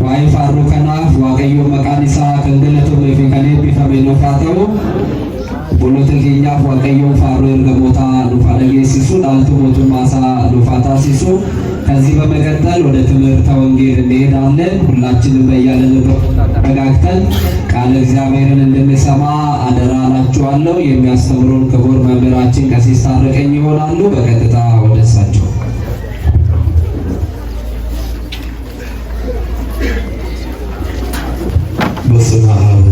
Waa'ee faaruu kanaaf Waaqayyo maqaan isaa kan galatamee fi kan eebbifame nuuf haa ta'u. Buloota keenyaaf Waaqayyo faaruu ergamoota nuuf haa dhageessisu, dhaaltuu mootummaa isaa nuuf haa taasisu። ከዚህ በመቀጠል ወደ ትምህርተ ወንጌል እንሄዳለን። ሁላችንም በያለንበት ተረጋግተን ቃለ እግዚአብሔርን እንድንሰማ አደራ እላችኋለሁ። የሚያስተምሩን ክቡር መምህራችን ቀሲስ ታረቀኝ ይሆናሉ። በቀጥታ ወደ እሳቸው። በስመ አብ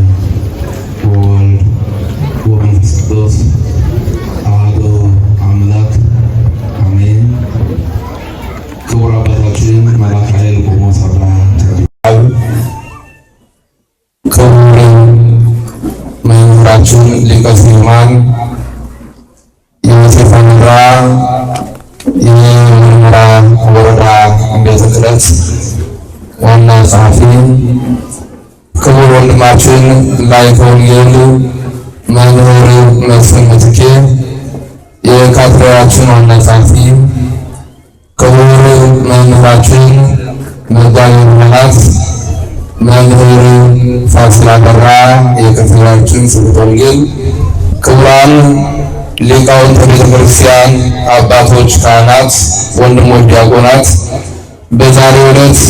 ወወልድ ወመንፈስ ቅዱስ አሐዱ አምላክ አሜን። ክቡር አባታችን መልአከ ኃይል ቆሞስ አባ ክቡር መምህራችን ሊቀ ስዩማን የዮሴፍ አምራ የምርመራ ወረዳ ቤተ ክህነት ዋና ጸሐፊ፣ ክቡር ወንድማችን ላይከ ወንጌል መምህር መስፍን ምትኬ የካቴድራላችን ዋና ጸሐፊ፣ ክቡር መምህራችን መጋቤ ብሉያት መምህር ፋሲል አበራ የካቴድራላችን ስብከተ ወንጌል፣ ክቡራን ሊቃውንተ ቤተ ክርስቲያን አባቶች፣ ካህናት፣ ወንድሞች ዲያቆናት፣ በዛሬው ዕለት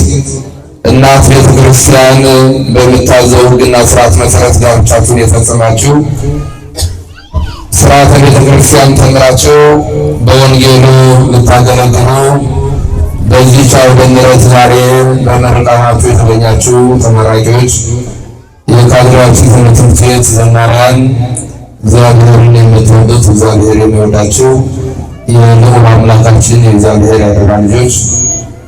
እናት ቤተ ክርስቲያን በምታዘው ሕግና ስርዓት መሰረት ጋብቻችሁን የፈጸማችሁ ስርዓተ ቤተ ክርስቲያን ተምራችሁ በወንጌሉ ልታገለግሉ በዚህ አውደ ምሕረት ዛሬ በምርቃናችሁ የተገኛችሁ ተመራቂዎች፣ የካቴድራላችን ትምህርት ቤት ዘማሪያን፣ እግዚአብሔርን የምትወዱት እግዚአብሔር የሚወዳችሁ የልዑል አምላካችን የእግዚአብሔር ያደራ ልጆች፣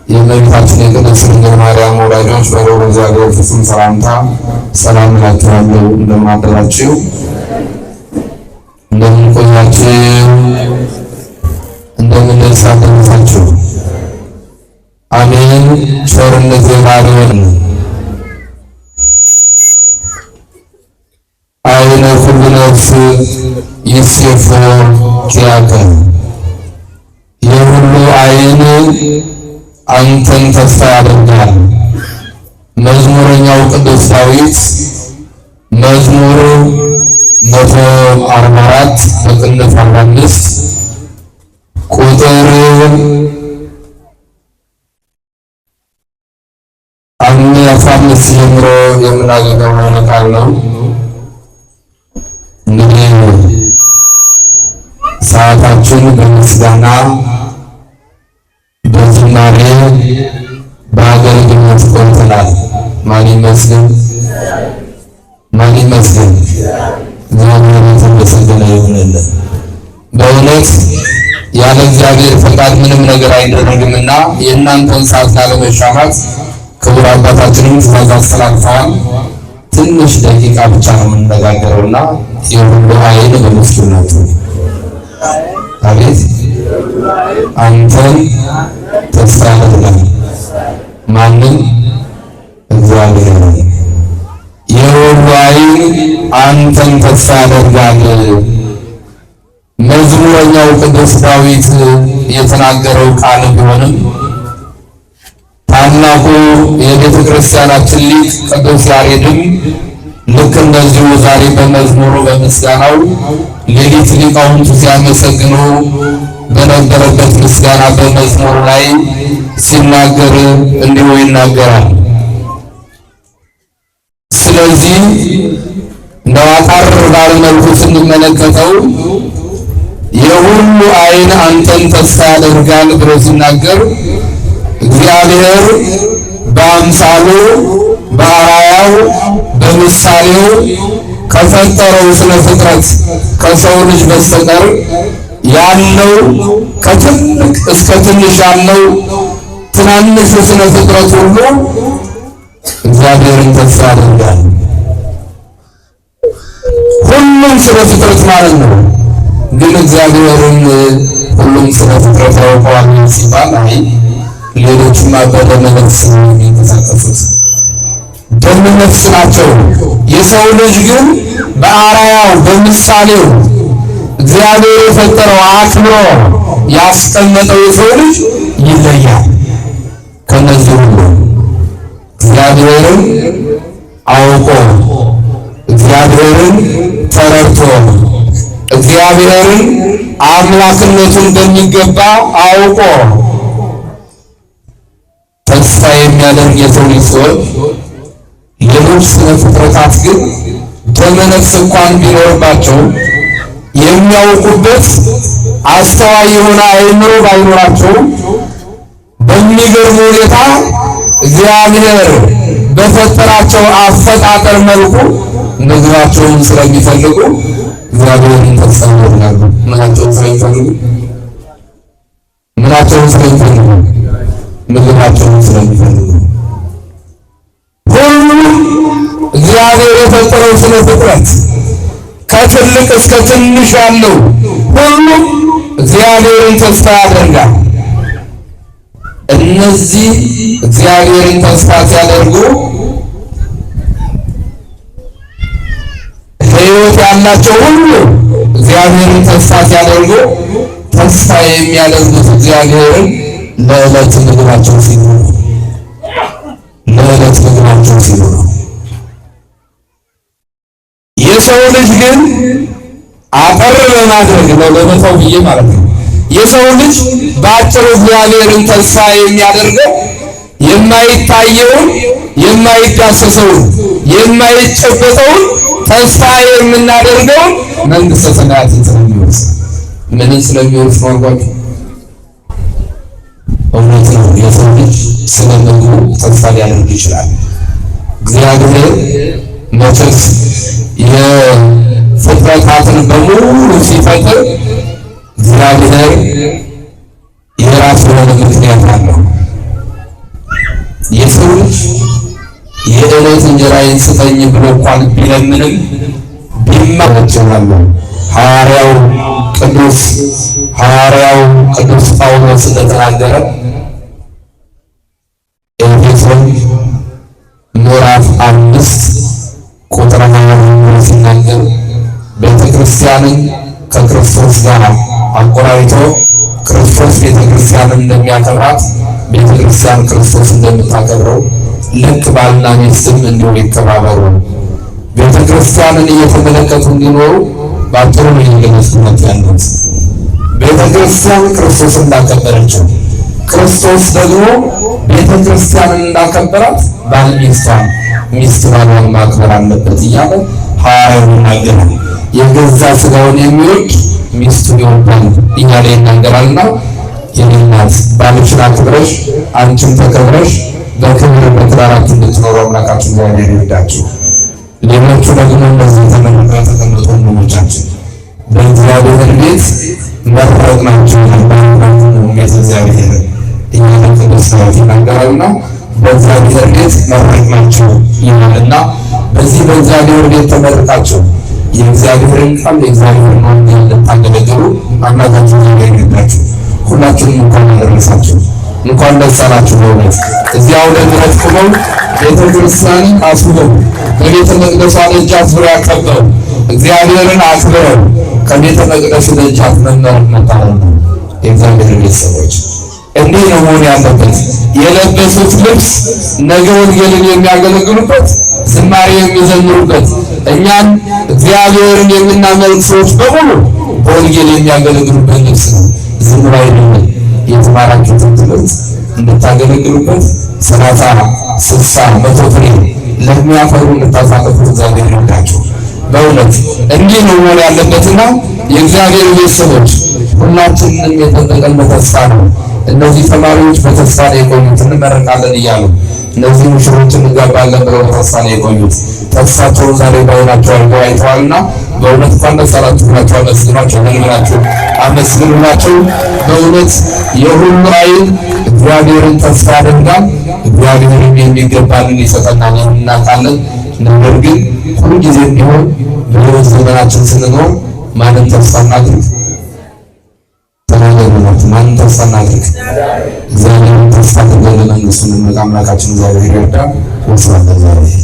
የእመቤታችን የቅድስት ድንግል ማርያም ወዳጆች በልዑል እግዚአብሔር ፍጹም ሰላምታ ሰላም እላችኋለሁ። እንደምን አደራችሁ? እንደምን ቆያችሁ? እንደምን ሰነበታችሁ? አሜን። ቸርነት የማርያም አይነ ኩሉ ነፍስ ይሴፎ ኪያከ፣ የሁሉ አይን አንተን ተስፋ ያደርጋል። መዝሙረኛው ቅዱስ ዳዊት መዝሙር 144 በቅንፍ 45 ቁጥር 15 ጀምሮ የምናገኘው ቃል ነው። እንግዲህ ሰዓታችን በምስጋና በዝማሬ በአገልግሎት ቆይተናል። ማን ይመስገን? ማን ይመስገን? እግዚአብሔር የተመሰገነ ይሁንልን። በእውነት ያለ እግዚአብሔር ፈቃድ ምንም ነገር አይደረግምና የእናንተን ሰዓት ላለመሻማት ክቡር አባታችንም ትእዛዝ አስተላልፈዋል። ትንሽ ደቂቃ ብቻ ነው የምንነጋገረውና የሁሉ አይን በምስጋና አቤት አንተን ተስፋ ያደርጋል። ማንም እግዚአብሔር የሁሉ ዓይን አንተን ተስፋ ያደርጋል። መዝሙረኛው ቅዱስ ዳዊት የተናገረው ቃል ቢሆንም ታላቁ የቤተ ክርስቲያናችን ሊቅ ቅዱስ ያሬድም ልክ እንደዚሁ ዛሬ በመዝሙሩ በምስጋናው ሌሊት ሊቃውንቱ ሲያመሰግኑ በነበረበት ምስጋና በመዝሙሩ ላይ ሲናገር እንዲሁ ይናገራል። ስለዚህ እንደው አጠር ባለ መልኩ ስንመለከተው የሁሉ ዓይን አንተን ተስፋ ያደርጋል ብሎ ሲናገር እግዚአብሔር በአምሳሉ በአርአያው በምሳሌው ከፈጠረው ስነ ፍጥረት ከሰው ልጅ በስተቀር ያለው ከትልቅ እስከ ትንሽ ያለው ትናንሽ ስነ ፍጥረት ሁሉ እግዚአብሔርን ተስፋ ያደርጋል። ሁሉም ስነ ፍጥረት ማለት ነው። ግን እግዚአብሔርን ሁሉም ስነ ፍጥረት ያውቀዋል ሲባል አይ ሌሎችማ በደመ ነፍስ የሚንቀሳቀሱት ደመ ነፍስ ናቸው። የሰው ልጅ ግን በአርአያው በምሳሌው እግዚአብሔር የፈጠረው አክብሮ ያስቀመጠው የሰው ልጅ ይለያል ከነዚህ ሁሉ። እግዚአብሔርን አውቆ እግዚአብሔርን ተረድቶ እግዚአብሔርን አምላክነቱን በሚገባ አውቆ ተስፋ የሚያደርግ የሰው ልጅ ሲሆን ሌሎች ስነ ፍጥረታት ግን ደመ ነፍስ እንኳን ቢኖርባቸው የሚያውቁበት አስተዋይ የሆነ አእምሮ ባይኖራቸው በሚገርም ሁኔታ እግዚአብሔር በፈጠራቸው አፈጣጠር መልኩ ምግባቸውን ስለሚፈልጉ እግዚአብሔርን ተስፋ ያደርጋሉ። ምናቸውን ስለሚፈልጉ ምግባቸውን ስለሚፈልጉ ሁሉም እግዚአብሔር የፈጠረው ስነ ፍጥረት ከትልቅ እስከ ትንሽ ያለው ሁሉም እግዚአብሔርን ተስፋ ያደርጋል። እነዚህ እግዚአብሔርን ተስፋ ሲያደርጉ ሕይወት ያላቸው ሁሉ እግዚአብሔርን ተስፋ ሲያደርጉ ተስፋ የሚያደርጉት እግዚአብሔርን ለዕለት ምግባቸው ሲሉ ነው። ለዕለት ምግባቸው ሲሉ ነው። የሰው ልጅ ግን አጠር በማድረግ ነው ለመተው ብዬ ማለት ነው። የሰው ልጅ በአጭሩ እግዚአብሔርን ተስፋ የሚያደርገው የማይታየውን የማይዳሰሰውን የማይጨበጠውን ተስፋ የምናደርገውን መንግሥተ ሰማያትን ስለሚወርስ ምንን ስለሚወርስ ነው አልኳችሁ? እውነት ነው። የሰው ልጅ ስለ ምግቡ ተስፋ ሊያደርግ ይችላል። እግዚአብሔር መቼስ የፍጥረታትን በሙሉ ሲፈጥር እግዚአብሔር የራሱ የሆነ ምክንያት አለው። የሰው ልጅ የዕለት እንጀራዬን ስጠኝ ብሎ እንኳን ቢለምንም ቢማጸናሉ ሐዋርያው ቅዱስ ጳውሎስ እንደተናገረ ኤፌሶን ምዕራፍ 5 ቁጥር 20 ሲናገር ቤተ ክርስቲያንን ከክርስቶስ ጋር አቆራኝቶ ክርስቶስ ቤተ ክርስቲያንን እንደሚያከብራት ቤተ ክርስቲያን ክርስቶስ እንደምታከብረው ልክ ባልና ሚስትም እንዲሁ ይከባበሩ፣ ቤተ ክርስቲያንን እየተመለከቱ እንዲኖሩ ባጭሩ ነው የገለጹት ያሉት። ቤተ ክርስቲያን ክርስቶስ እንዳከበረችው ክርስቶስ ደግሞ ቤተ ክርስቲያንን እንዳከበራት ባል ሚስት ባሏን ማክበር አለበት እያለ ሐዋርያው ይናገራል። የገዛ ስጋውን የሚወድ ሚስቱን ይወዳል እያለ ይናገራልና የኔናት ባልሽን አክብረሽ አንቺም ተከብረሽ በክብር በትዳራችሁ እንድትኖሩ አምላካችሁ እግዚአብሔር ይርዳችሁ። ሌሎቹ ደግሞ እነዚህ ተመልከው የተቀመጡ ወንድሞቻችን በእግዚአብሔር ቤት መረቅናቸው ቤት እግዚአብሔር እያለ ቅዱስ ዳዊት ይናገራልና በእግዚአብሔር ቤት መረቅናቸው ይላልና በዚህ በእግዚአብሔር ቤት ተመርቃቸው የእግዚአብሔርን ቃል የእግዚአብሔርን ወንጌል እንድታገለግሉ አምላካችሁ እግዚአብሔር ይርዳችሁ። ሁላችሁም እንኳን አደረሳችሁ፣ እንኳን ደስ አላችሁ። በእውነት እዚያ ወደ ምሕረት ቆመው ቤተክርስቲያን አስበው በቤተ መቅደሷ ደጃፍ ዙሪያ ከበው እግዚአብሔርን አክብረው ከቤተ መቅደሱ ደጃፍ መመረቅ መጣው። የእግዚአብሔር ቤተሰቦች እንዲህ ነው መሆን ያለበት። የለበሱት ልብስ ነገ ወንጌልን የሚያገለግሉበት፣ ዝማሬ የሚዘምሩበት፣ እኛን እግዚአብሔርን የምናመልክ ሰዎች በሙሉ በወንጌል የሚያገለግሉበት ልብስ ነው። ዝም ብሎ አይደለም። የተማራችሁትን ትምህርት እንድታገለግሉበት 30፣ 60፣ 100 ፍሬ ለሚያፈሩ እንድታሳልፉ እግዚአብሔር ይርዳችሁ። በእውነት እንዲህ ነው መሆን ያለበትና የእግዚአብሔር ቤተሰቦች ሁላችንም የጠበቀን በተስፋ ነው። እነዚህ ተማሪዎች በተስፋ ላይ የቆዩት እንመረቃለን እያሉ እነዚህ ሙሽሮችን እንጋባለን ብለው በተስፋ ላይ የቆዩት ተስፋቸውን ዛሬ በዓይናቸው አይተዋልና በእውነት እንኳን ደስ አላችሁ ብላችሁ አመስግኗቸው። ምን ብላችሁ አመስግኑላቸው። በእውነት የሁሉ ዓይን እግዚአብሔርን ተስፋ ያደርጋል። እግዚአብሔርን የሚገባንን ይሰጠናል እናውቃለን። ነገር ግን ሁልጊዜም ቢሆን በሕይወት ዘመናችን ስንኖር ማንን ተስፋ እናድርግ? ተናገሩት። ማንን ተስፋ እናድርግ? እግዚአብሔርን ተስፋ አድርገን ለመንግሥቱ እንድንበቃ አምላካችን እግዚአብሔር ይርዳን። ወስብሐት ለእግዚአብሔር።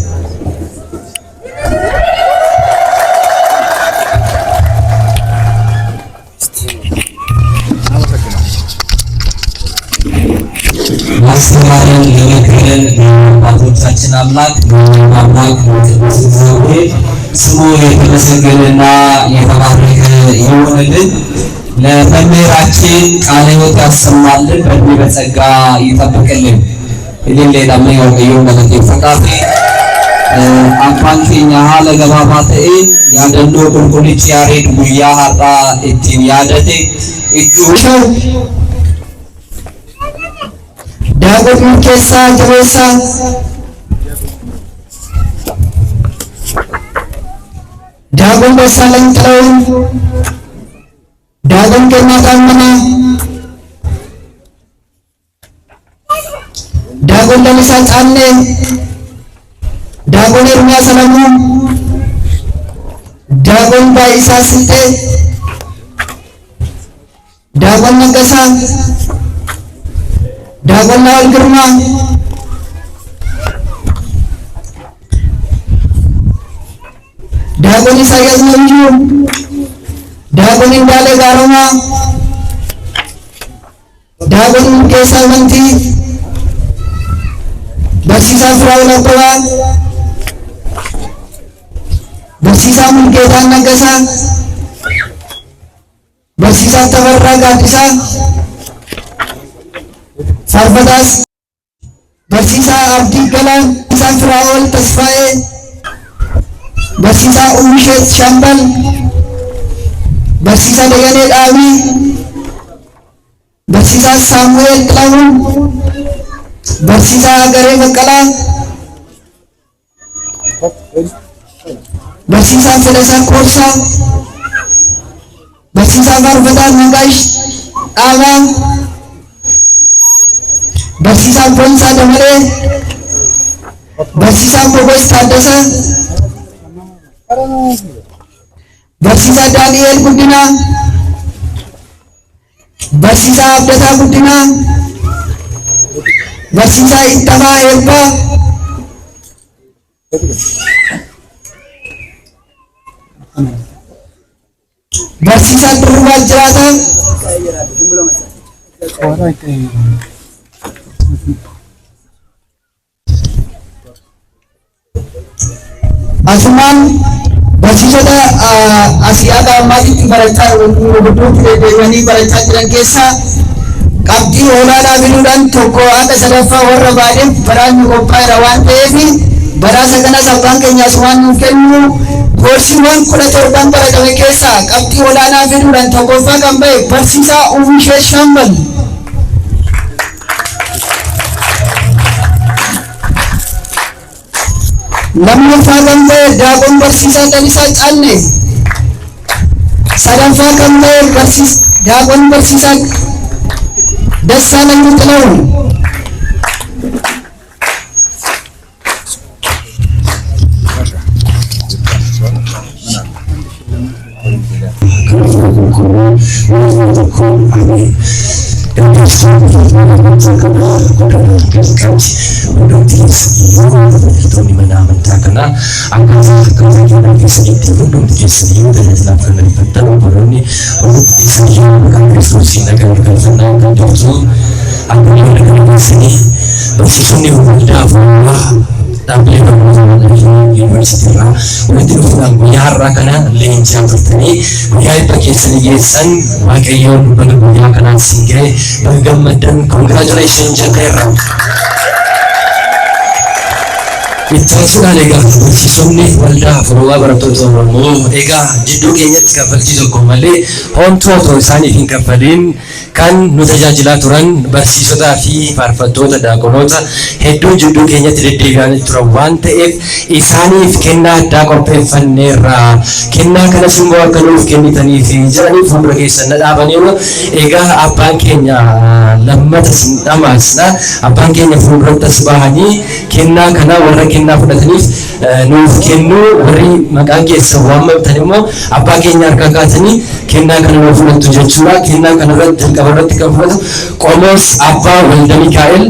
ማስተማርን ለመከረን አባቶቻችን አምላክ ቅዱስ እግዚአብሔር ስሙ የተመሰገነና የተባረከ ይሁንልን። ለመምህራችን ቃለ ሕይወት ያሰማልን፣ በእድሜ በጸጋ ይጠብቅልን። እሌሌ ዳመ ወቀዮ መለቴ ፈቃቴ አባን ኬኛ ሀለ ገባባተኤ ያደሎ ቁልቁልች ያሬድ ጉያ ሀራ እቲን ያደቴ እጁ ዳጎን ኬሳ ጀበሳ ዳጎን በሳለኝ ጥለውን ዳጎን ገና ታመና ዳጎን ለምሳ ጫኔ ዳጎን ኤርሚያ ሰለሙ ዳጎን ባይሳ ስልጤ ዳጎን ነገሳ ዳጎን ናወል ግርማ ዳጎን ኢሳያስ ነብዩ ዳጎን እንዳለ ጋሮማ ዳጎን ኬሳ መንቲ በርሲሳ ፍራው ለቆባ በርሲሳ ሙልጌታ ነገሳ በርሲሳ ተበራ ጋዲሳ ሳርፈዳስ በርሲሳ አብዲ ገላን በርሲሳ ፍራኦል ተስፋዬ በርሲሳ ኡምሼት ሻምበል በርሲሳ ደገኔ ዳቢ በርሲሳ ሳሙኤል ጥላሁን በርሲሳ ገሬ በቀላ በርሲሳ ፈለሳ ኮርሳ በርሲሳ ባርፈታ ነጋሽ ዳባ በርሲሳ ቦንሳ ደመሬ በርሲሳ ሞገስ ታደሰ በርሲሳ ዳንኤል ጉዲና በርሲሳ አብደታ ጉዲና በርሲሳ ኢተማ ኤባ በርሲሳ ድርባ ጅራታ አስማን በርሲሶታ አሲያዳ ማቲቲ በረታ ወዱት ደወኒ በረታ ጅረንኬሳ ቀብዲ ኦላላ ቢሉዳን ቶኮ አደ ሰለፋ ወረ ባዴን በራን ቆፓይ ረዋን ተይፊ በራሰ ገና ሰባን ከኛ ስዋን ከኙ ጎርሲዋን ኩለቶርባን በረቀመ ኬሳ ቀብዲ ኦላላ ቢሉዳን ቶኮፋ ቀምበይ በርሲሳ ኡምሼ ሻምበል lammaffaa kan ta'e daakon barsiisaa Lalisaa Caallee, sadaffaa kan ta'e daakon barsiisaa Dassaalany Xilahun, Dhaabbilee barnootaa yuunivarsiitii irraa walitti dhufuudhaan guyyaa har'aa kana leenjii turtanii guyyaa eebba keessanii geessan Waaqayyoon baga guyyaa kanaan siin ga'e baga gammaddan congratulations jenneerra. Ittaansuudhaan egaa barsiisonni waldaa furuuwaa barattoota Oromoo egaa jidduu keenyatti kaffaltii tokko malee homtuu otoo isaaniif hin kaffaliin kan nu tajaajilaa turan barsiisotaa fi faarfattoota daaqonoota hedduun jidduu keenyatti deddeebi'anii turan waan ta'eef isaaniif kennaa addaa qopheeffanneerra. Kennaa kanas immoo akka nuuf kennitanii fi jedhanii fuuldura keessan dhaabaniiru. Egaa abbaan keenya lammata sin dhamaasna. Abbaan keenya fuuldurattas bahanii kennaa kana warra kennaa fudhataniif nuuf kennu warri maqaan keessan waamamtan immoo abbaa keenya harkaa kaatanii kennaa kana nuuf fudhattu jechuudha. Kennaa kana irratti jalqabarratti kan fudhatu Qomoos Abbaa Walda Mikaa'el.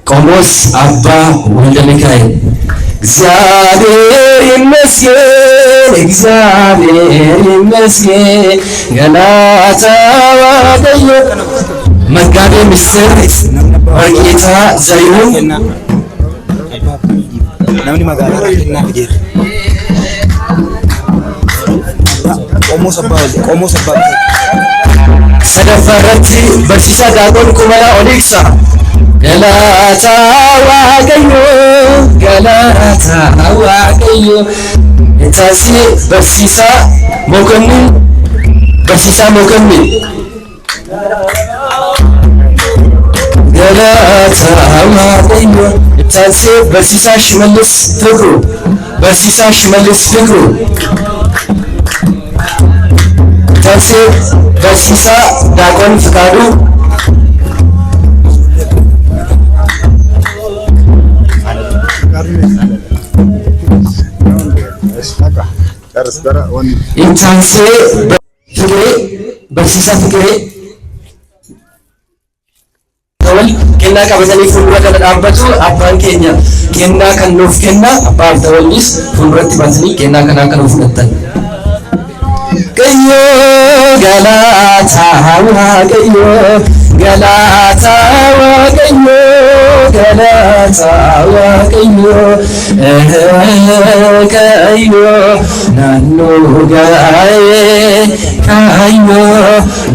Qomoos Abbaa Walda Mikaa'el. እግዚአብሔር ይመስገን እግዚአብሔር ይመስገን ገናታ ዋደዮ መጋቤ ምስር ወርጌታ ዘሪሁን namni magaalaa kennaa fideera. Qomoo sabbaa sadaffaarratti barsiisaa Daaqoon Kumalaa Oliksa galata waaqayyo itaasi barsiisaa Mokonnin galata waaqayyo itaasi barsiisaa Shimallis Fikru itaasi barsiisaa Daaqoon Fikaaduu itaasi barsiisaa Fikiree kennaa qabatanii fuuldura kana dhaabbatu. Abbaan keenya kennaa kan nuuf kenna. Abbaaf ta'uunis fuulduratti baasanii kennaa kanaa kan nuuf fudhatan. Waaqayyo galata waaqayyo galata waaqayyo galata waaqayyo waaqayyo naannoo gaa'ee kaayyo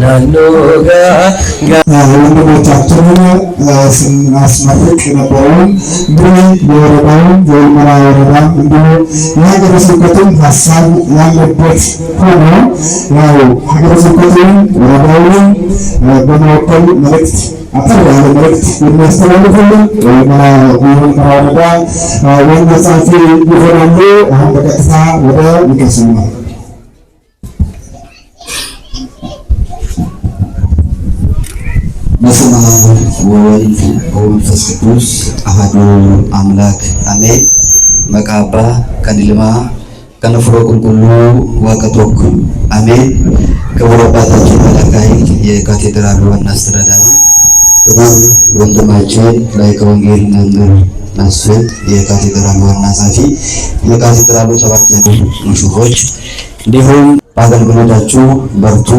naannoo gaa'ee ወንድሞቻችንን ስናስመርቅ የነበረውን እንዲሁም የወረዳውን የወልመራ ወረዳ እንዲሁም የሀገረ ስብከቱን ሀሳብ ያለበት ሆኖ ያው ሀገረ ስብከቱን ወረዳውን በመወከል መልእክት አጠር ያለ መልእክት የሚያስተላልፉልን የወልመራ ወረዳ ዋና ጸሐፊ ይሆናሉ። አሁን በቀጥታ ወደ ይቀስማል። በስመ አብ ወወልድ ወመንፈስ ቅዱስ አሐዱ አምላክ አሜን። መቃባ ከንልማ ከነፍሮ ቁልቁሉ ዋቀቶክ አሜን። ክቡር አባታችን መላካይ የካቴድራሉ ዋና አስተዳዳሪ፣ ክቡር ወንድማችን ላይከ ወንጌል መምህር መስፍን የካቴድራሉ ዋና ጸሐፊ፣ የካቴድራሉ ሰባኪያን ሙሽሮች፣ እንዲሁም በአገልግሎታችሁ በርቱ፣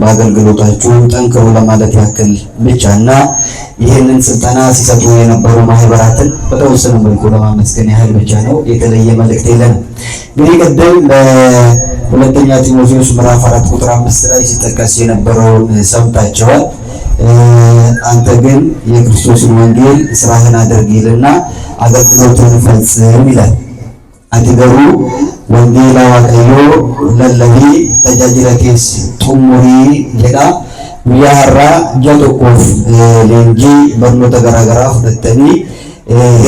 በአገልግሎታችሁ ጠንክሩ ለማለት ያክል ብቻና ይህንን ስልጠና ሲሰጡ የነበሩ ማህበራትን በተወሰነ መልኩ ለማመስገን ያህል ብቻ ነው። የተለየ መልእክት የለንም። እንግዲህ ቅድም በሁለተኛ ጢሞቴዎስ ምዕራፍ 4 ቁጥር 5 ላይ ሲጠቀስ የነበረውን ሰምታችኋል። አንተ ግን የክርስቶስን ወንጌል ስራህን አድርግ ይልና አገልግሎትን ፈጽም ይላል። አትገሩ ወንጌላ ዋቀዮ ለለቢ tajaajila keessa xumurii jedha. Guyyaa har'aa ji'a tokkoof leenjii barnoota garaagaraa fudhattanii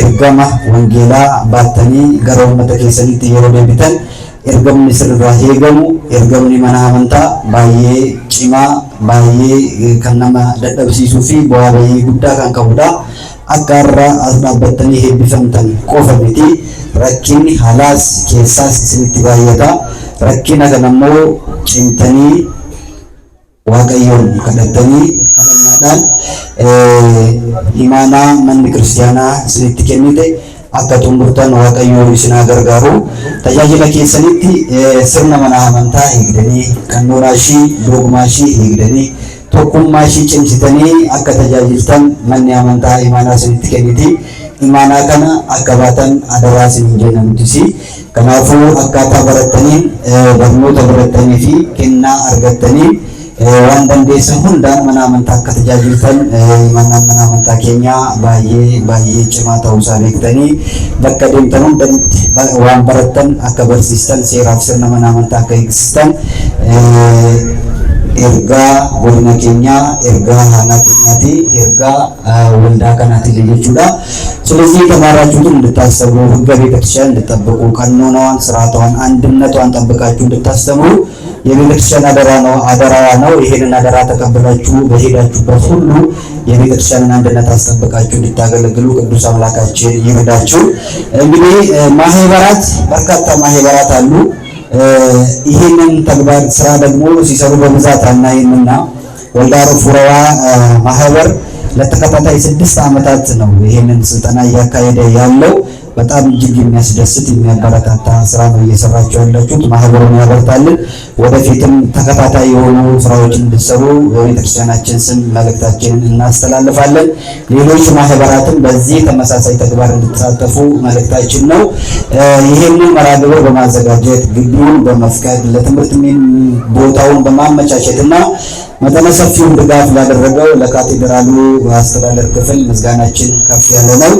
ergama wangeelaa baattanii gara uummata keessanitti yeroo deebitan ergamni sirraa eegamu ergamni mana amantaa baay'ee cimaa baay'ee kan nama dadhabsiisuu fi bu'aa bayii guddaa kan qabudha. Akka har'aa as dhaabbattanii eebbifamtan qofa miti. Rakkinni halaas keessaas isinitti baay'ata. Rakkina kanammoo cimtanii waaqayyoon kadhattanii kadhannaadhaan imaanaa manni kiristaanaa isinitti kennite akka xumurtan waaqayyoo isin haa gargaaru. Tajaajila keessanitti sirna mana amantaa eegdanii qannoodhaashii dogmaashii eegdanii tokkummaashii cimsitanii akka tajaajiltan manni amantaa imaanaa isinitti kenniti. Imaanaa kana akka baatan adaraa isin jenna nutisi. Kanaafuu akkaataa barattaniin barnoota barattanii fi kennaa argattanii waan dandeessan hundaan mana amantaa akka tajaajiltan mana amantaa keenya baay'ee cimaa ta'uusaa beektanii bakka deemtan hundatti waan barattan akka barsiistan seeraaf sirna mana amantaa akka eegsistan ergaa godina keenyaa ergaa haanaa keenyaati ergaa waldaa kanaati jechuudha. ስለዚህ የተማራችሁትን እንድታስተምሩ ሕገ ቤተክርስቲያን እንድትጠብቁ ቀኖናዋን ስርዓቷን አንድነቷን ጠብቃችሁ እንድታስተምሩ የቤተክርስቲያን አደራ ነው። ይሄንን አደራ ተቀበላችሁ በሄዳችሁበት ሁሉ የቤተክርስቲያንን አንድነት አስጠብቃችሁ እንድታገለግሉ ቅዱስ አምላካችን ይርዳችሁ። እንግዲህ ማህበራት በርካታ ማህበራት አሉ። ይሄንን ተግባር ስራ ደግሞ ሲሰሩ በብዛት አናይምና ወልደ አረፉረዋ ማህበር ለተከታታይ 6 ዓመታት ነው ይሄንን ስልጠና እያካሄደ ያለው። በጣም እጅግ የሚያስደስት የሚያበረታታ ስራ ነው እየሰራችሁ ያላችሁት። ማህበሩን ያበርታልን። ወደፊትም ተከታታይ የሆኑ ስራዎችን እንድትሰሩ በቤተክርስቲያናችን ስም መልእክታችንን እናስተላልፋለን። ሌሎች ማህበራትም በዚህ ተመሳሳይ ተግባር እንድትሳተፉ መልእክታችን ነው። ይሄንን መርሃ ግብር በማዘጋጀት ግቢውን በመፍቀድ ለትምህርት ቦታውን በማመቻቸትና መጠነ ሰፊውን ድጋፍ ላደረገው ለካቴድራሉ አስተዳደር ክፍል ምስጋናችን ከፍ ያለ ነው።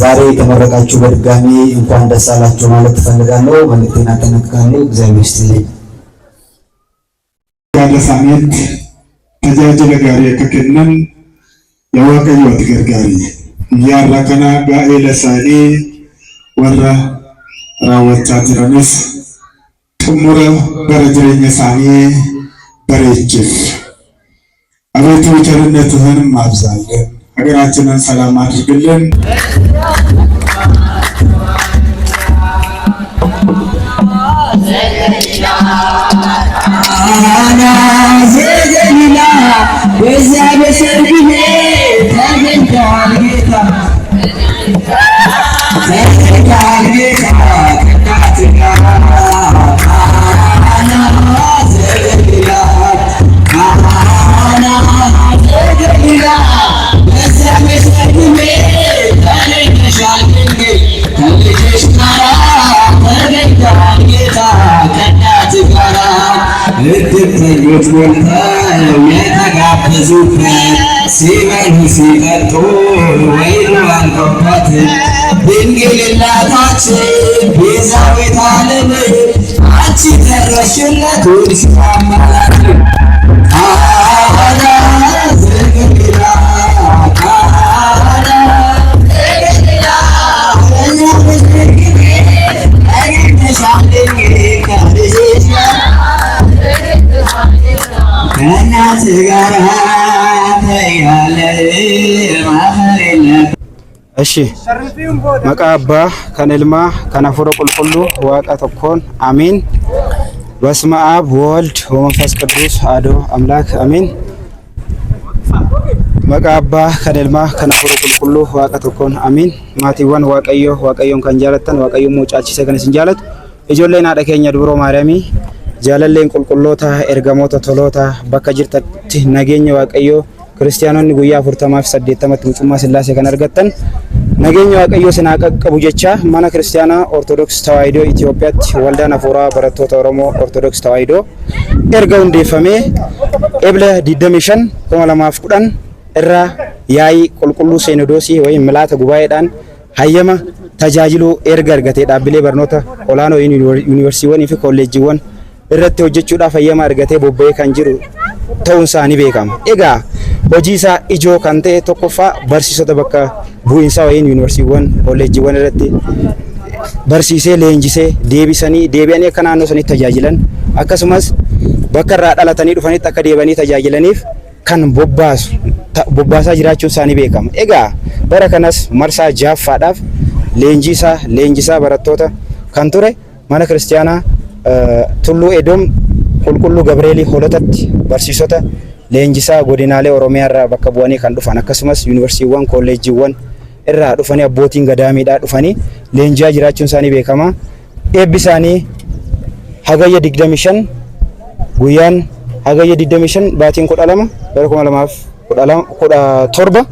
ዛሬ የተመረቃችሁ በድጋሚ እንኳን ደስ አላችሁ ማለት እፈልጋለሁ። መልእክቴን አጠናቅቃለሁ። እግዚአብሔር ይስጥልኝ። ያለሳሜት ተጃጅለ ጋሪ ከከነን የዋቀዩ አትገርጋሪ ያራከና ጋኤለሳኔ ወራ ራወቻ ጅረንስ ጥሙረ በረጅረኛ ሳኔ በረጅፍ አቤቱ ቸርነትህን አብዛልን፣ ሀገራችንን ሰላም አድርግልን። እድምተኞች ሞልተው የተጋበዙበት ሲበሉ ሲጠጡ ወይኑ አልቆበት ድንግል እናታችን ቤዛዊተ ዓለም አንቺ ደረሽለት ሲማማላት እሺ መቃ አባ ከነልማ ከነፍሮ ቁልቁሉ ዋቃ ተኮን አሜን። በስመ አብ ወወልድ ወመንፈስ ቅዱስ አሐዱ አምላክ አሜን። መቃ አባ ከነልማ ከነፍሮ ቁልቁሉ ዋቃ ተኮን አሜን። ማቲዋን ዋቀዮን ከንጃለተን ዋቀዮ ሙጫቺሰ ከነስን ጃለት ijoolleen haadha keenya dubroo maariyaamii jaalalleen qulqulloota ergamoota toloota bakka jirtatti nageenya waaqayyoo kiristaanonni guyyaa 48tti mucummaa sillaasee kan argattan nageenya waaqayyoo sinaa qaqqabu jecha mana kiristaanaa ortodoks tawaahidoo Itoophiyaatti waldaan hafuuraa barattoota Oromoo ortodoks tawaahidoo erga hundeeffamee ebla 25 2010 irraa yaa'ii qulqulluu seenodoosii wayim milaata gubaa'eedhaan hayyama tajaajilu erga argatee dhaabbilee barnoota olaanoo yuunivarsiitiiwwanii fi kolleejjiiwwan irratti hojjechuudhaaf hayyama argatee bobba'ee kan jiru ta'uun isaa ni beekama. Egaa hojii isaa ijoo kan ta'e tokkoffaa barsiisota bakka bu'iinsaa wayii yuunivarsiitiiwwan kolleejjiiwwan irratti barsiisee leenjisee deebi'anii akka naannoo sanitti tajaajilan akkasumas bakka irraa dhalatanii dhufanitti akka deebanii tajaajilaniif kan bobbaasaa jiraachuun isaa ni beekama. Egaa bara kanas marsaa ja'affaadhaaf leenjisaa barattoota kan ture mana kiristaanaa Tulluu Edoom qulqulluu Gabreelii Hoolotatti barsiisota leenjisaa godinaalee Oromiyaa irraa bakka bu'anii kan dhufan akkasumas yuunivarsiitiiwwan kolleejjiiwwan irraa dhufanii abbootiin gadaamiidhaa dhufanii leenji'aa jiraachuun isaanii beekama. Eebbi isaanii hagayya 25 guyyaan hagayya 25 baatiin 12 bara 2017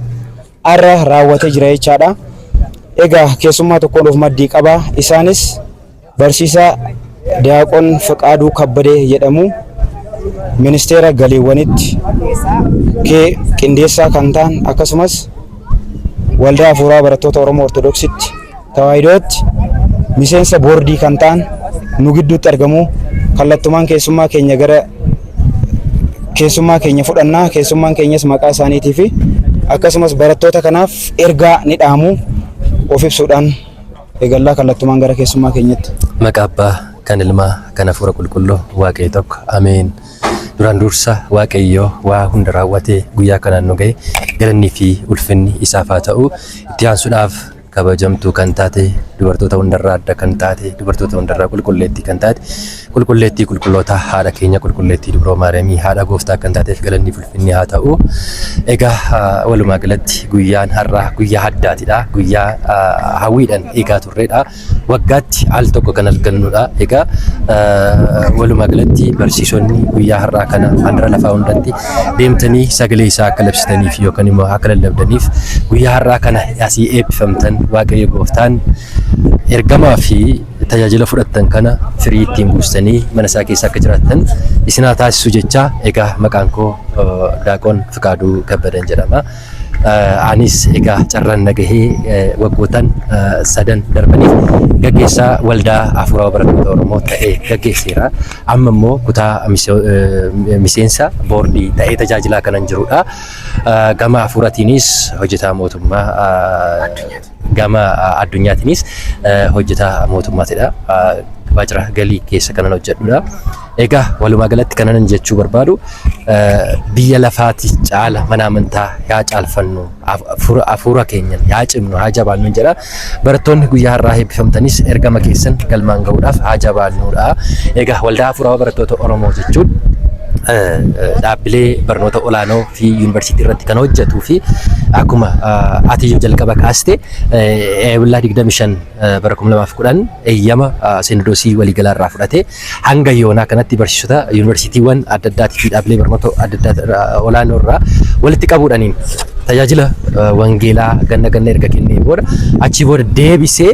arra raawwatee jira jechaadha. Egaa keessummaa tokkoon of maddii qaba. Isaanis barsiisaa Diyaaqoon Fiqaaduu Kabbadee jedhamu ministeera galiiwwanitti qindeessaa kan ta'an akkasumas waldaa hafuuraa barattoota Oromoo Ortodoksitti Tawaahidootti miseensa boordii kan ta'an nu gidduutti argamu. Kallattumaan keessummaa keenya fudhannaa. Keessummaan keenyas maqaa isaaniitii fi akkasumas barattoota kanaaf ergaa ni dhaamu of ibsuudhaan eegallaa kallattumaan gara keessummaa keenyatti. Maqaa Abbaa kan Ilmaa kan Hafuura Qulqulluu Waaqayyo tokko ameen. Duraan dursa Waaqayyo waa hunda raawwatee guyyaa kanaan nu ga'e galannii fi ulfinni isaaf haa ta'u. Itti aansuudhaaf kabajamtuu kan taate dubartoota hundarraa adda kan taate dubartoota hundarraa qulqulleettii kan taate qulqulleettii qulqulloota haadha keenya qulqulleettii Dubroo Maariyaamii haadha gooftaa kan taateef galannii fi ulfinni haa ta'u. Egaa walumaa galatti guyyaan har'aa guyyaa addaatidha. Guyyaa hawwiidhaan eegaa turredha. Waggaatti al tokko kan argannudha. Egaa walumaa galatti barsiisonni guyyaa har'aa kana handara lafaa hundatti deemtanii sagalee isaa akka labsitaniif yookaan immoo akka lallabdaniif guyyaa har'aa kana asii eebbifamtan Waaqayyo gooftaan ergamaa fi tajaajila fudhattan kana firii ittiin buustanii mana isaa keessa akka jiraattan isin haa taasisu jecha. Egaa maqaan koo Diyaaqoon Fiqaaduu Kabbadeen jedhama. Anis egaa carraan nagahee waggootan 3 darbaniif gaggeessaa waldaa hafuuraa barattoota Oromoo ta'ee gaggeesseera. Amma immoo kutaa miseensa boordii ta'ee tajaajilaa kanan jirudha. Gama hafuuratiinis hojjetaa mootummaa gama addunyaatiinis hojjetaa mootummaatidha. Waajjira galii keessa kanan hojjedhudha. Egaa walumaa galatti kanan jechuu barbaadu biyya lafaati caala mana amantaa yaa caalfannu hafuura keenyan yaa cimnu haa jabaannu jedha. Barattoonni guyyaa har'aa eebbifamtanis ergama keessan galmaan ga'uudhaaf haa jabaannudha. Egaa waldaa hafuuraa barattoota Oromoo jechuun dhaabbilee barnoota olaanoo fi yuunivarsiitii irratti kan hojjetuu fi akkuma ati jalqaba kaaste eebilaa 25 bara 2010 eeyyama sinodoosii waliigalaa irraa fudhate hanga yoonaa kanatti barsiisota yuunivarsiitiiwwan adda addaatii fi dhaabbilee barnoota adda addaa olaanoo irraa walitti qabuudhaaniin tajaajila wangeelaa ganna erga kennee booda achii booda deebisee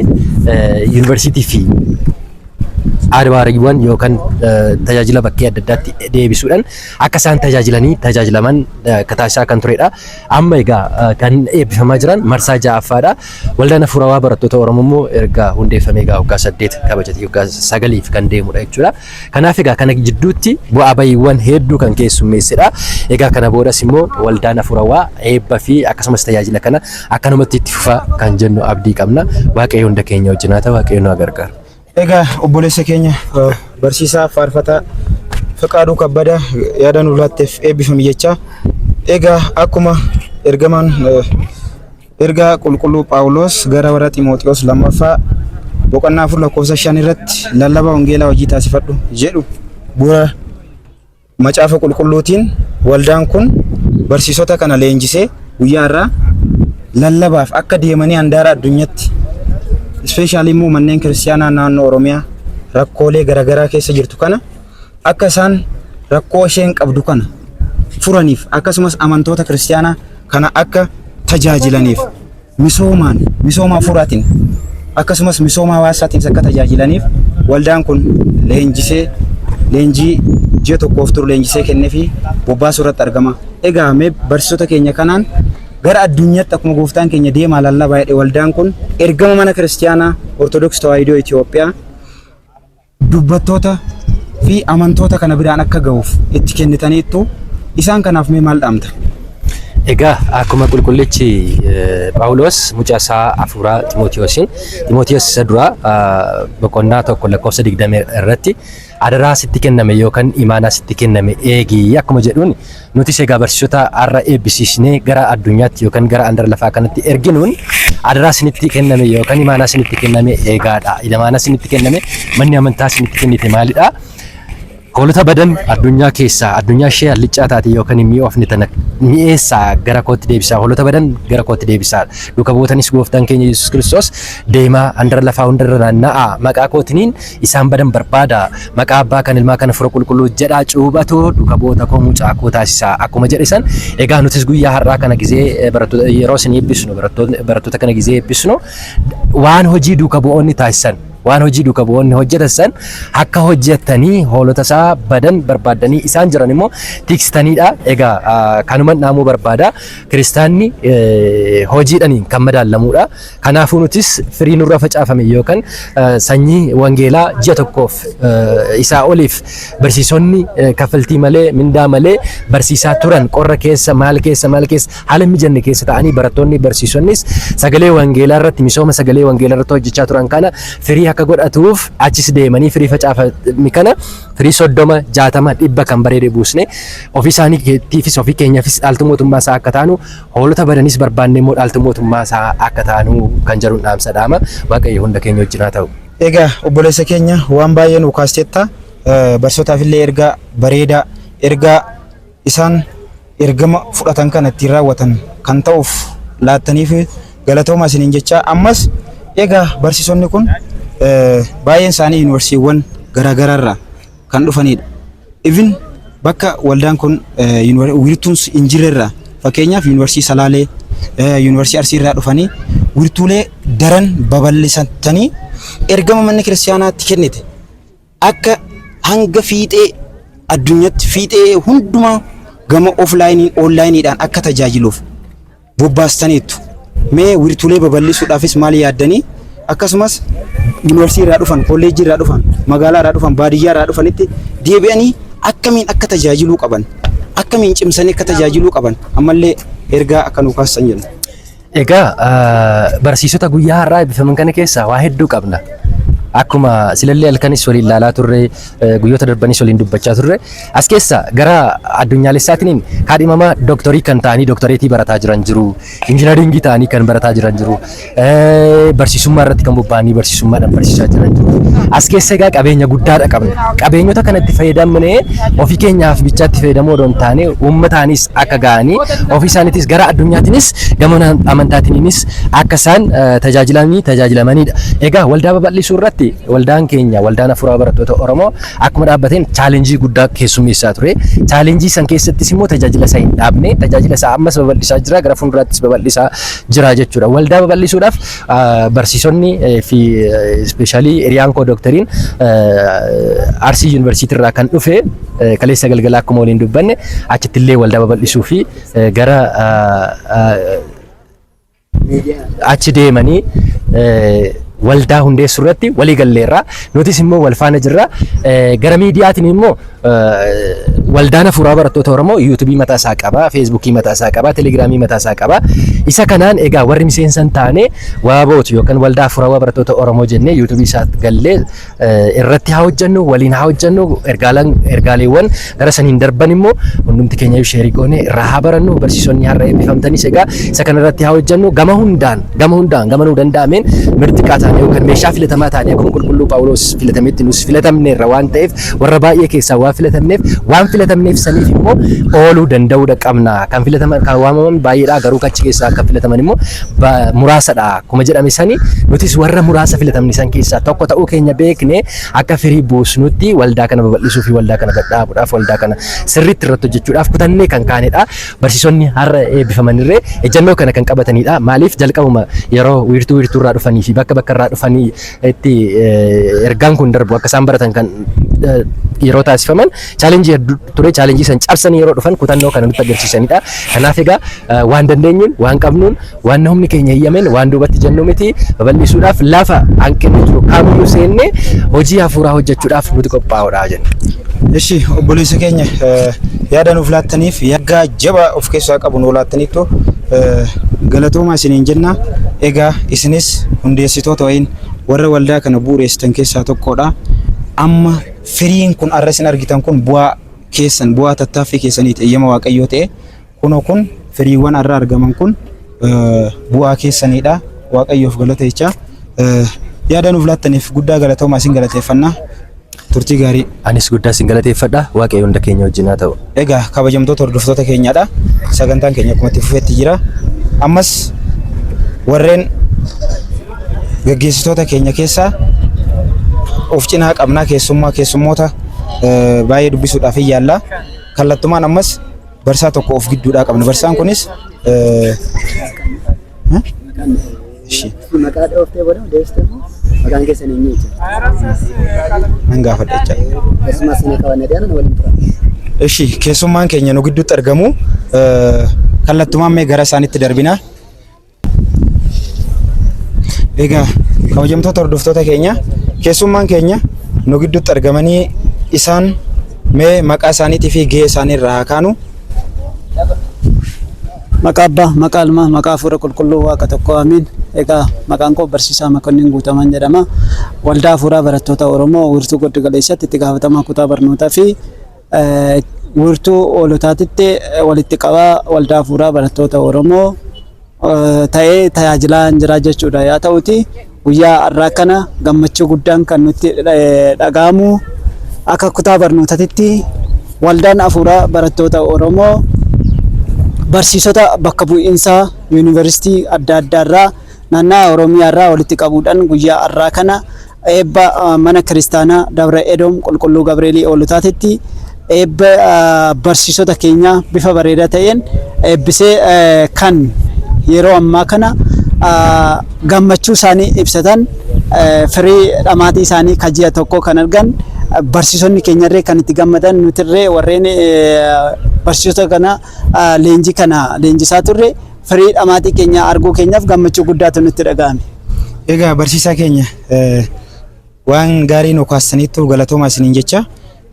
yuunivarsiitii fi adwaariiwwan yookaan tajaajila bakkee adda addaatti deebisuudhaan akka isaan tajaajilaman taasisaa kan turedha. Amma egaa kan eebbifamaa jiran marsaa 6ffaadha. Waldaan hafuuraa barattoota Oromoo immoo erga hundeeffamee egaa waggaa 8 kabajatee waggaa 9 kan deemudha jechuudha. Kanaaf egaa kana jidduutti bu'aa bayiiwwan hedduu kan keessummeessedha. Egaa kana boodas immoo waldaan hafuuraa eebba fi akkasumas tajaajila kana akkanumatti itti fufaa kan jennu abdii qabna. Waaqayyo hunda keenya wajjin haa ta'u. Waaqayyo nu gargaaru. Egaa obboleessa keenya barsiisaa faarfataa Fiqaaduu Kabbadaa yaada nu laatteef eebbifame jecha. Egaa akkuma ergamaan ergaa qulqulluu Phaawulos gara warra Xiimotewos 2ffaa boqonnaa 4:5 irratti lallabaa wangeelaa hojii taasifadhu jedhu bu'uura macaafa qulqulluutiin waldaan kun barsiisota kana leenjisee guyyaa irraa lallabaaf akka deemanii handaara addunyaatti especially immoo manneen kiristaanaa naannoo Oromiyaa rakkoolee garaagaraa keessa jirtu kana akka isaan rakkoo isheen qabdu kana furaniif akkasumas amantoota kiristaanaa kana akka tajaajilaniif misooma hafuuraatiin akkasumas misooma hawaasaatiin akka tajaajilaniif waldaan kun leenjii ji'a tokkoof turu leenjisee kennee fi bobbaasuu irratti argama. Egaa mee barsiisota keenya kanaan gara addunyaatti akkuma gooftaan keenya deemaa lallabaa jedhe waldaan kun ergama mana kiristaanaa Ortodoksii Tawaahidoo Itoophiyaa dubbattoota fi amantoota kana biraan akka ga'uuf itti kennitaniittu isaan kanaaf mee maal dhaamta? Egaa akkuma qulqullichi Phaawulos mucaasaa hafuuraa Xiimotewos isa duraa boqonnaa 1:20 irratti adaraa sitti kenname yookaan imaanaa sitti kenname eegii akkuma jedhuun nuti egaa barsiisota har'a eebbisiisnee gara addunyaatti yookaan gara handara lafaa kanatti erginuun adaraa sinitti kenname yookaan imaanaa sinitti kenname eegaadha. Imaanaa sinitti kenname manni amantaa sinitti kennite maalidha? hoolota badan addunyaa keessaa addunyaa ishee hallichaa taate yookaan mi'oofne tana mi'eessaa gara kootti deebisaa hoolota badan gara kootti deebisaa duuka buutanis gooftaan keenya Yesuus Kiristoos deemaa handara lafaa hundarra naanna'aa maqaa kootiniin isaan badan barbaada maqaa abbaa kan ilmaa kan fura qulqulluu jedhaa cuubatoo duuka buota koo mucaa koo taasisaa akkuma jedhisan egaa nutis guyyaa har'aa kana gizee barattoota yeroo isin eebbisnu barattoota kana gizee eebbisnu waan hojii duuka bu'oonni taasisan waan hojii duuka bu'oonni hojjetan akka hojjetanii hoolota isaa badan barbaadanii isaan jiran immoo tiksitaniidha. Egaa kanuma dhaamuu barbaada. Kiristaanni hojiidhaniin kan madaallamuudha. Kanaafuu nutis firii nurra facaafame yookaan sanyii wangeelaa ji'a tokkoof isaa oliif barsiisonni kaffaltii malee mindaa malee barsiisaa turan qorra keessa maal keessa haala mijanne keessa ta'anii barattoonni barsiisonnis sagalee wangeelaa irratti misooma sagalee wangeelaa irratti hojjechaa turan kana firii akka godhatuuf achis deemanii firii facaafame kana firii 30 60 100 kan bareede buusne ofii isaaniitiifis ofii keenyaafis dhaaltu mootummaa isaa akka taanu hoolota badanis barbaanne immoo dhaaltu mootummaa isaa akka taanu kan jedhu dhaamsa dhaama. Waaqayyo hunda keenya wajjin haa ta'u. Egaa obboleessa keenya waan baay'ee nu kaastetta barsiisotaaf illee ergaa bareedaa ergaa isaan ergama fudhatan kan ittiin raawwatan kan ta'uuf laattaniif galatooma isiniin jecha ammas egaa barsiisonni kun baay'een isaanii yuunivarsiiwwan garaagaraarraa kan dhufanidha. Even bakka waldaan kun wiirtuun injireerraa fakkeenyaaf yuunivarsiitii Salaalee yuunivarsiitii Arsii irraa dhufanii wiirtuulee daran babal'isatanii ergama manni kiristaanaatti kennite akka hanga fiixee addunyaatti fiixee hundumaa gama offlaayinii onlaayiniidhaan akka tajaajiluuf bobbaastaniitu. Mee wiirtuulee babal'isuudhaafis maal yaaddanii akkasumas yuunivarsiitii irraa dhufan kolleejjii irraa dhufan magaalaa irraa dhufan baadiyyaa irraa dhufanitti deebi'anii akkamiin akka tajaajiluu qaban akkamiin cimsanii akka tajaajiluu qaban ammallee ergaa akka nu kaassan jenna. Egaa barsiisota guyyaa har'aa eebbifaman kana keessaa waa hedduu qabna. Akkuma silallee halkanis waliin ilaalaa turre guyyoota darbanis waliin dubbachaa turre as keessa gara addunyaalessaatiin kaadhimamaa dooktorii kan ta'anii dooktoreetii barataa jiran jiru injiinaringii ta'anii kan barataa jiran jiru barsiisummaa irratti kan bobba'anii barsiisummaadhaan barsiisaa jiran jiru as keessa egaa qabeenya guddaadha qabna qabeenyota kanatti fayyadamnee ofii keenyaaf bichaatti fayyadamoo odoo hin taane uummataanis akka ga'anii ofii isaaniitis gara addunyaatiinis gama amantaatiinis akka isaan tajaajilamanidha. Egaa waldaa babal'isuu irratti waldaan keenya waldaan afuuraa barattoota Oromoo akkuma dhaabbateen chaalenjii guddaa keessummeessaa ture. Chaalenjii san keessattis immoo tajaajila isaa hin dhaabne tajaajila isaa ammas babal'isaa jira gara fuulduraattis babal'isaa jira jechuudha. Waldaa babal'isuudhaaf barsiisonni fi ispeeshaalii hiriyaan koo dooktoriin Arsii yuunivarsiitii irraa kan dhufe kaleessa galgala akkuma waliin dubbanne achitti illee waldaa babal'isuu fi gara achi deemanii waldaa hundeessuu irratti walii galleerra nutis immoo wal faana jirra gara miidiyaatiin immoo waldaan afuuraa barattoota Oromoo yuutuubii mataa isaa qaba feesbuukii mataa isaa qaba telegiraamii mataa isaa qaba isa kanaan egaa warri miseensan taane waaboot yookaan waldaa afuuraa barattoota Oromoo jennee yuutuubii isaatti gallee irratti haa hojjennu waliin haa hojjennu ergaaleewwan gara saniin darban immoo hundumti keenya sheerii goone irraa haa barannu barsiisonni har'a eebbifamtanis egaa isa kana irratti haa hojjennu gama hundaan gama nuu danda'ameen mirti qaataan yookaan meeshaa filatamaa taane akkuma qulqulluu Phaawulos filatametti nus filatamneerra waan ta'eef warra baay'ee keessaa waan filatamneef waan filatamneef saniif immoo ooluu danda'uudha qabna kan filataman kan waamaman baay'eedha garuu kachi keessaa akka filataman immoo muraasadha akkuma jedhame sani nutis warra muraasa filatamne san keessaa tokko ta'uu keenya beekne akka firii buusnutti waldaa kana babal'isuu fi waldaa kana gadhaabuudhaaf waldaa kana sirriitti irratti hojjechuudhaaf kutannee kan kaanedha. Barsiisonni har'a eebbifamanirree ejjennoo kana kan qabatanidha. Maaliif jalqabuma yeroo wiirtuu irraa dhufanii fi bakka irraa dhufanii itti ergaan kun darbu akka isaan baratan kan yeroo taasifaman chaalenjii ture chaalenjii san cabsanii yeroo dhufan kutannoo kana nutti agarsiisanidha. Kanaaf egaa waan dandeenyuun waan qabnuun waan humni keenya hiyyameen waan duubatti jennu miti babal'isuudhaaf lafa hanqinni jiru kaamuyyuu seennee hojii hafuuraa hojjechuudhaaf nuti qophaa'uudha jenna. Eshi obboleessa keenya yaada nuuf laattaniif yaggaa jabaa of keessaa qabu nuuf laattaniittu galatooma isiniin jenna. Egaa isinis hundeessitoota wayiin warra waldaa kana bu'uureessitan keessaa tokkodha. Amma firiin kun arra isin argitan kun bu'aa keessan bu'aa tattaaffii keessaniiti eeyyama Waaqayyoo ta'e kun firiiwwan arra argaman kun bu'aa keessanidha. Waaqayyoof galata jecha yaada nuuf laattaniif guddaa galatooma isin galateeffannaa. turtii gaarii. Anis guddaa sin galateeffadha. Waaqayyo hunda keenya wajjin haa ta'u. Egaa kabajamtoota hordoftoota keenyaadha. Sagantaan keenya akkuma itti fufeetti jira. Ammas warreen gaggeessitoota keenya keessaa of cinaa qabnaa keessummoota baay'ee dubbisuudhaaf yaalla. Kallattumaan ammas barsaa tokko of gidduudhaa qabna. Barsaan kunis maqaa dhooftee booda deebistee maqaan keessan eenyu jechuudha. Nan gaafadha jechuudha. Keessumaa isin qabannee dhiyaan waliin tura. Ishi keessummaan keenya nu gidduutti argamu. Kallattumaan mee gara isaanitti darbina. Egaa kabajamtoota hordoftoota keenya keessummaan keenya nu gidduutti argamanii isaan mee maqaa isaaniitii fi gahee isaanii irraa haa kaanu. Maqaa Abbaa, maqaa Ilmaa, maqaa Hafuura Qulqulluu Waaqa tokko amiin. Egaa maqaan koo Barsiisaa Makonnin Guutamaan jedhama. Waldaa Hafuuraa Barattoota Oromoo Wiirtuu Giddu Galeessaatti itti gaafatamaa kutaa barnootaa fi wiirtuu oolotaatitti walitti qabaa Waldaa Hafuuraa Barattoota Oromoo ta'ee tajaajilaa jira jechuudha. Yaa ta'uti guyyaa har'aa kana gammachuu guddaan kan nutti dhaga'amu akka kutaa barnootaatti Waldaan Hafuuraa Barattoota Oromoo barsiisota bakka bu'iinsaa yuunivarsiitii adda addaarraa naannoo Oromiyaarraa walitti qabuudhaan guyyaa har'aa kana eebba mana kiristaanaa Dabra Edoom Qulqulluu Gabreelii Oolotaatitti eebba barsiisota keenya bifa bareedaa ta'een eebbisee kan yeroo ammaa kana gammachuu isaanii ibsatan firii dhamaatii isaanii kaji'a tokko kan argan barsiisonni keenyarree kan itti gammadan nutirree warreen barsiisota kana leenjii kana leenjisaa turre firii dhamaatii keenya arguu keenyaaf gammachuu guddaatu nutti dhaga'ame. Egaa barsiisaa keenya waan gaarii nu kaastaniittu galatoomaa isiniin jecha.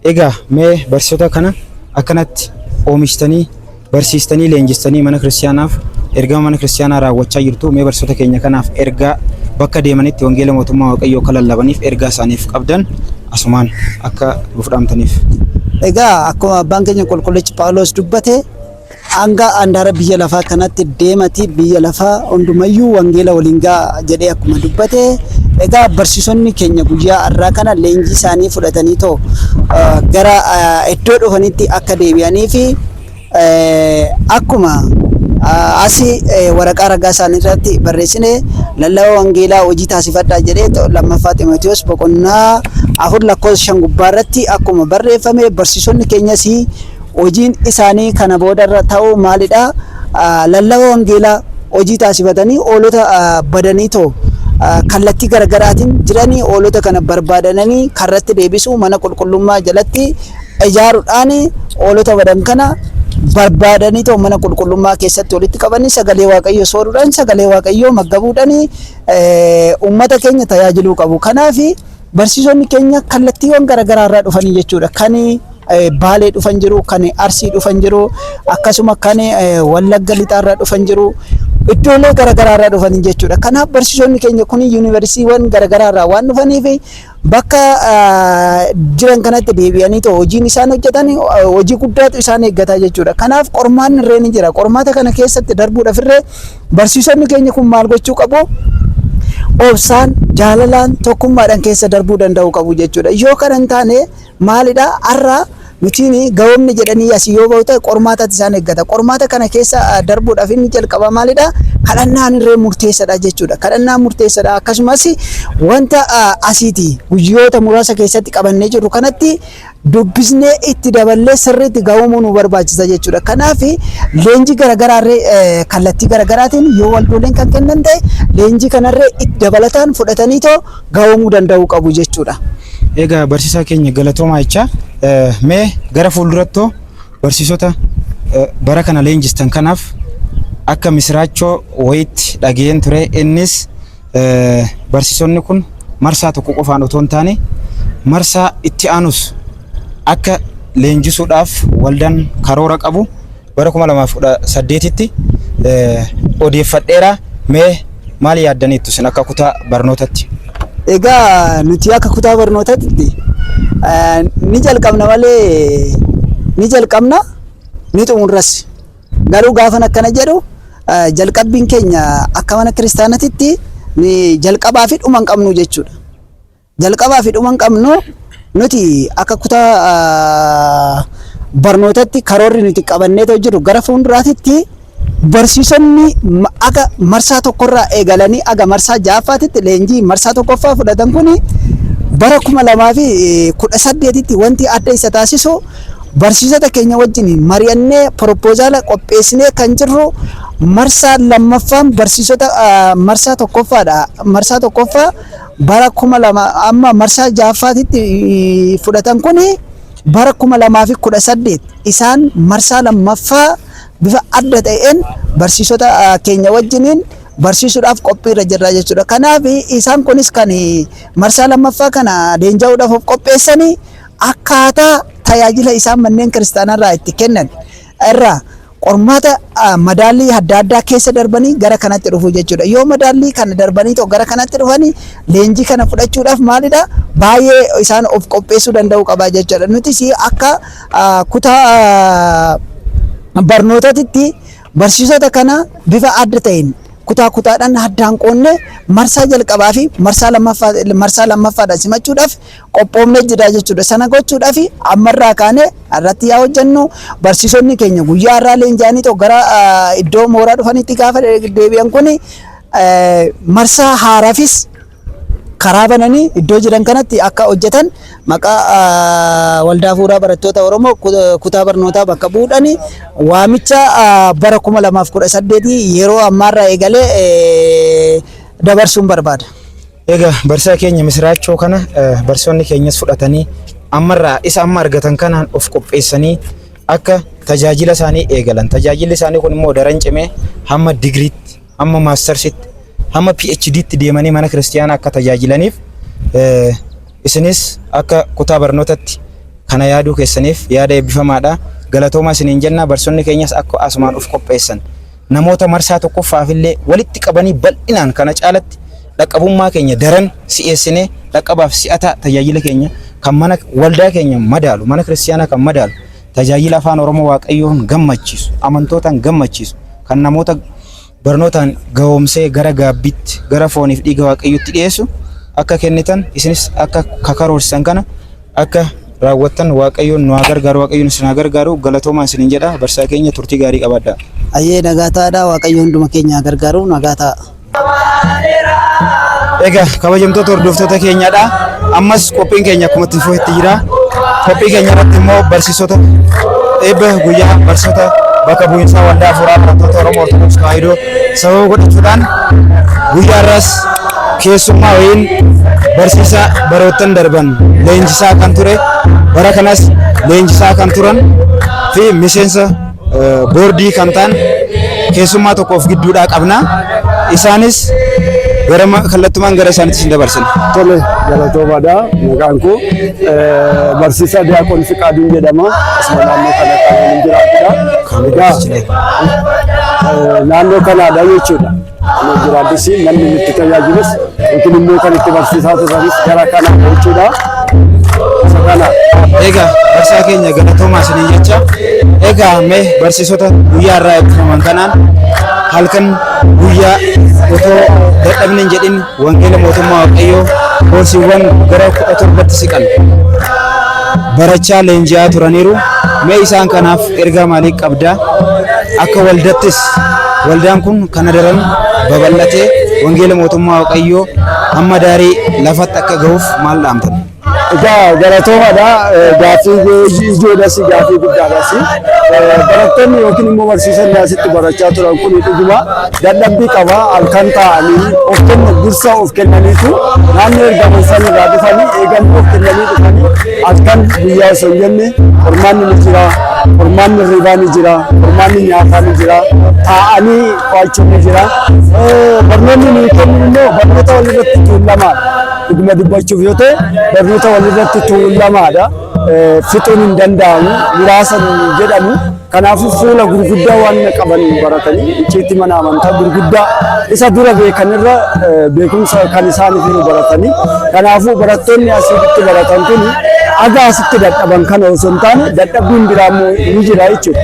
Egaa mee barsiisota kana akkanatti oomishtanii barsiistanii leenjistanii mana kiristaanaaf ergama mana kiristaanaa raawwachaa jirtu. Mee barsiisota keenya kanaaf ergaa bakka deemanitti wangeela mootummaa Waaqayyoo akka lallabaniif ergaa isaaniif qabdan asumaan akka fudhamtaniif. Egaa akkuma abbaan keenya qulqullichi Phaawulos dubbate hanga andaara biyya lafaa kanatti deemati biyya lafaa hundumayyuu wangeela waliin gaa jedhee akkuma dubbate. Egaa barsiisonni keenya guyyaa har'aa kana leenjii isaanii fudhatanii too gara iddoo dhufanitti akka deebi'anii fi akkuma asii waraqaa ragaa isaanii irratti barreessine lallabaa wangeelaa hojii taasifadhaa jedhee lammaffaa Xiimotewos boqonnaa 4:5 gubbaa irratti akkuma barreeffame barsiisonni keenyas hojiin isaanii kana boodarra ta'uu maalidha? Lallabaa wangeelaa hojii taasifatanii oolota badanii too kallattii garaagaraatiin jiranii oolota kana barbaadanii karratti deebisu mana qulqullummaa jalatti ijaaruudhaan oolota badan kana barbaadanii too mana qulqullummaa keessatti walitti qabanii sagalee Waaqayyoo sooruudhaan sagalee Waaqayyoo maggabuudhaan uummata keenya tajaajiluu qabu. Kanaaf barsiisonni keenya kallattiiwwan garaagaraarraa dhufanii jechuudha. Kan Baalee dhufan jiru, kan Arsii dhufan jiru, akkasuma kan Wallagga Lixaarraa dhufan jiru. Iddoolee garaagaraarraa dhufanii jechuudha. Kanaaf barsiisonni keenya kun yuunivarsiitiiwwan garaagaraarraa waan dhufaniif bakka jiran kanatti deebi'anii too hojiin isaan hojjetan hojii guddaatu isaan eeggataa jechuudha. Kanaaf qormaanni irree ni jira. Qormaata kana keessatti darbuudhaaf irree barsiisonni keenya kun maal gochuu qabu? Obsaan, jaalalaan, tokkummaadhaan keessa darbuu danda'u qabu jechuudha. Yoo kana hin taane maalidha? Har'a nuti ga'oomni jedhanii asii yoo ba'u ta'e qormaatatti isaan eeggata. Qormaata kana keessa darbuudhaaf inni jalqaba maalidha? Kadhannaan irree murteessadha jechuudha. Kadhannaan murteessadha. Akkasumas wanta asiiti guyyoota muraasa keessatti qabannee jirru kanatti dubbisnee itti daballee sirriitti ga'oomuu nu barbaachisa jechuudha. Kanaaf leenjii garaagaraarree kallattii garaagaraatiin yoo waldooleen kan kennan ta'e leenjii kanarree itti dabalataan fudhatanii too ga'oomuu danda'uu qabu jechuudha. Egaa barsiisaa keenya galatoomaa jecha mee gara fuuldurattoo barsiisota bara kana leenjistan kanaaf akka misiraachoo wayitti dhageen ture. Innis barsiisonni kun marsaa tokko qofaan otoo hin taane marsaa itti aanus akka leenjisuudhaaf waldaan karoora qabu bara 2018tti odeeffadheera. Mee maal yaaddaniittu isin akka kutaa barnootatti? Egaa nuti akka kutaa barnootatti ni jalqabna malee ni jalqabna ni xumurras. Garuu gaafan akkana jedhu jalqabbiin keenya akka mana kiristaanatitti ni jalqabaa fi dhuma hin qabnu jechuudha. Jalqabaa fi dhuma hin qabnu nuti akka kutaa barnootatti karoorri nuti qabannee jiru gara fuulduraatti barsiisonni aga marsaa tokkorraa eegalanii aga marsaa ja'affaatti leenjii marsaa tokkoffaa fudhatan kun bara 2018tti wanti adda isa taasisu barsiisota keenya wajjin mari'annee proposala qopheessinee kan jirru marsaa lammaffaan barsiisota marsaa tokkoffaadha. Marsaa tokkoffaa bara 2000 amma marsaa ja'affaatti fudhatan kun bara 2018 isaan marsaa lammaffaa bifa adda ta'een barsiisota keenya wajjiniin barsiisuudhaaf qophiirra jirra jechuudha. Kanaaf isaan kunis kan marsaa lammaffaa kana leenji'uudhaaf qopheessanii akkaataa tajaajila isaan manneen kiristaanarraa itti kennan irraa qormaata madaallii adda addaa keessa darbanii gara kanatti dhufu jechuudha. Yoo madaallii kana darbanii gara kanatti dhufanii leenjii kana fudhachuudhaaf maalidha baay'ee isaan of qopheessuu danda'u qaba jechuudha. Nutis akka kutaa barnootatti barsiisota kana bifa adda ta'een kutaa kutaadhaan addaan qoonne marsaa jalqabaa fi marsaa lammaffaadhaan simachuudhaaf qophoomnee jira jechuudha. Sana gochuudhaaf ammarraa kaanee irratti yaa hojjennu barsiisonni keenya guyyaa irraa leenji'anii gara iddoo mooraa dhufanitti gaafa deebi'an kun marsaa haaraafis karaa bananii iddoo jiran kanatti akka hojjetan maqaa waldaa fuuraa barattoota Oromoo kutaa barnootaa bakka bu'uudhaan waamicha bara 2018 yeroo ammaarraa eegalee dabarsuun barbaada. Egaa barsiisaa keenya misiraachoo kana barsiisonni keenyas fudhatanii ammarraa isa amma argatan kanaan of qopheessanii akka tajaajila isaanii eegalan. Tajaajilli isaanii kun immoo daran cimee hamma digriitti, hamma maastarsiitti, hamma PhD'tti deemanii mana kiristaanaa akka tajaajilaniif isinis akka kutaa barnootatti kana yaaduu keessaniif yaada eebbifamaadha. Galatoomaa isiniin jenna. Barsiisonni keenyas akka asumaan of qopheessan namoota marsaa tokkoffaaf illee walitti qabanii bal'inaan kana caalatti dhaqqabummaa keenya daran si'eessinee dhaqqabaaf si'ata tajaajila keenya kan mana waldaa keenya madaalu mana kiristaanaa kan madaalu tajaajila afaan Oromoo Waaqayyoon gammachiisu amantootaan gammachiisu kan namoota barnootaan gahoomsee gara gaabbiitti gara fooniif dhiiga Waaqayyootti dhiyeessu akka kennitan isinis akka kakaroorsisan kana akka raawwattan Waaqayyoon nu gargaaru Waaqayyoon isin gargaaru galatoomaa isiniin jedha. Barsiisaa keenya turtii gaarii qabaadhaa. Ayyee nagaa ta'aadha. Waaqayyoon hunduma keenya gargaaru nagaa ta'a. Egaa kabajamtoota hordoftoota keenyaadha. Ammas qophiin keenya akkuma itti fufetti jira. Qophii keenya irratti immoo barsiisota eebba guyyaa barsiisota bakka bu'iinsaa waldaa fuuraa barattoota Oromoo Ortodoksii Tawaahidoo sababa godhachuudhaan guyyaa irraas keessummaa wayiin barsiisaa baroottan darban leenjisaa kan ture bara kanas leenjisaa kan turan fi miseensa boordii kan ta'an keessummaa tokkoof gidduudhaa qabna. Isaanis gara kallattumaan gara isaaniitti isin dabarsina. Tole galatoomaadha. Maqaan koo barsiisaa Diyaaqoon Fiqaaduun jedhama. Asuma naannoo kana kan jiraatudha. Naannoo kanaadha jechuudha. Kan jiraattis namni itti tajaajilus yookiin immoo kan itti barsiisaa turanis gara kana jechuudha. Egaa barsiisaa keenya galatoomaa isiniin jecha egaa mee barsiisota guyyaa irraa eebbifaman kanaan halkan guyyaa otoo dadhabne hin jedhin wangeela mootummaa Waaqayyoo koorsiiwwan gara 17tti siqan barachaa leenji'aa turaniiru. Mee isaan kanaaf ergaa maalii qabda? Akka waldattis waldaan kun kana daran babal'atee wangeela mootummaa Waaqayyoo hamma daarii lafatti akka gahuuf maal dhaamtan? Egaa galatoomaadha. Gaaffii ijoodhas gaaffii guddaadhas. Barattoonni yookiin immoo barsiisonni asitti barachaa turan kun dhuguma dadhabbii qaba. Halkan ta'anii of kennan dursa of kennaniitu naannoo ergaman sanirraa dhufanii eegamuu of kennanii dhufanii halkan guyyaa osoo hin jenne qormaanni ni jira, qormaanni hirribaa ni jira, qormaanni nyaataa ni jira, taa'anii qo'achuun ni jira. Barnoonni nuyi kennu immoo barnoota walirratti tuulamaadha. Dhuguma dubbachuuf yoo ta'e barnoota walirratti tuulamaadha. Fixuun hin danda'amu muraasa jedhamu. Kanaafuu fuula gurguddaa waan qaban baratanii icciitii mana amantaa gurguddaa isa dura beekanirra beekumsa kan isaaniif baratanii. Kanaafuu barattoonni asitti baratan kun aga asitti dadhaban kana osoo hin taane dadhabbiin biraammoo ni jira jechuudha.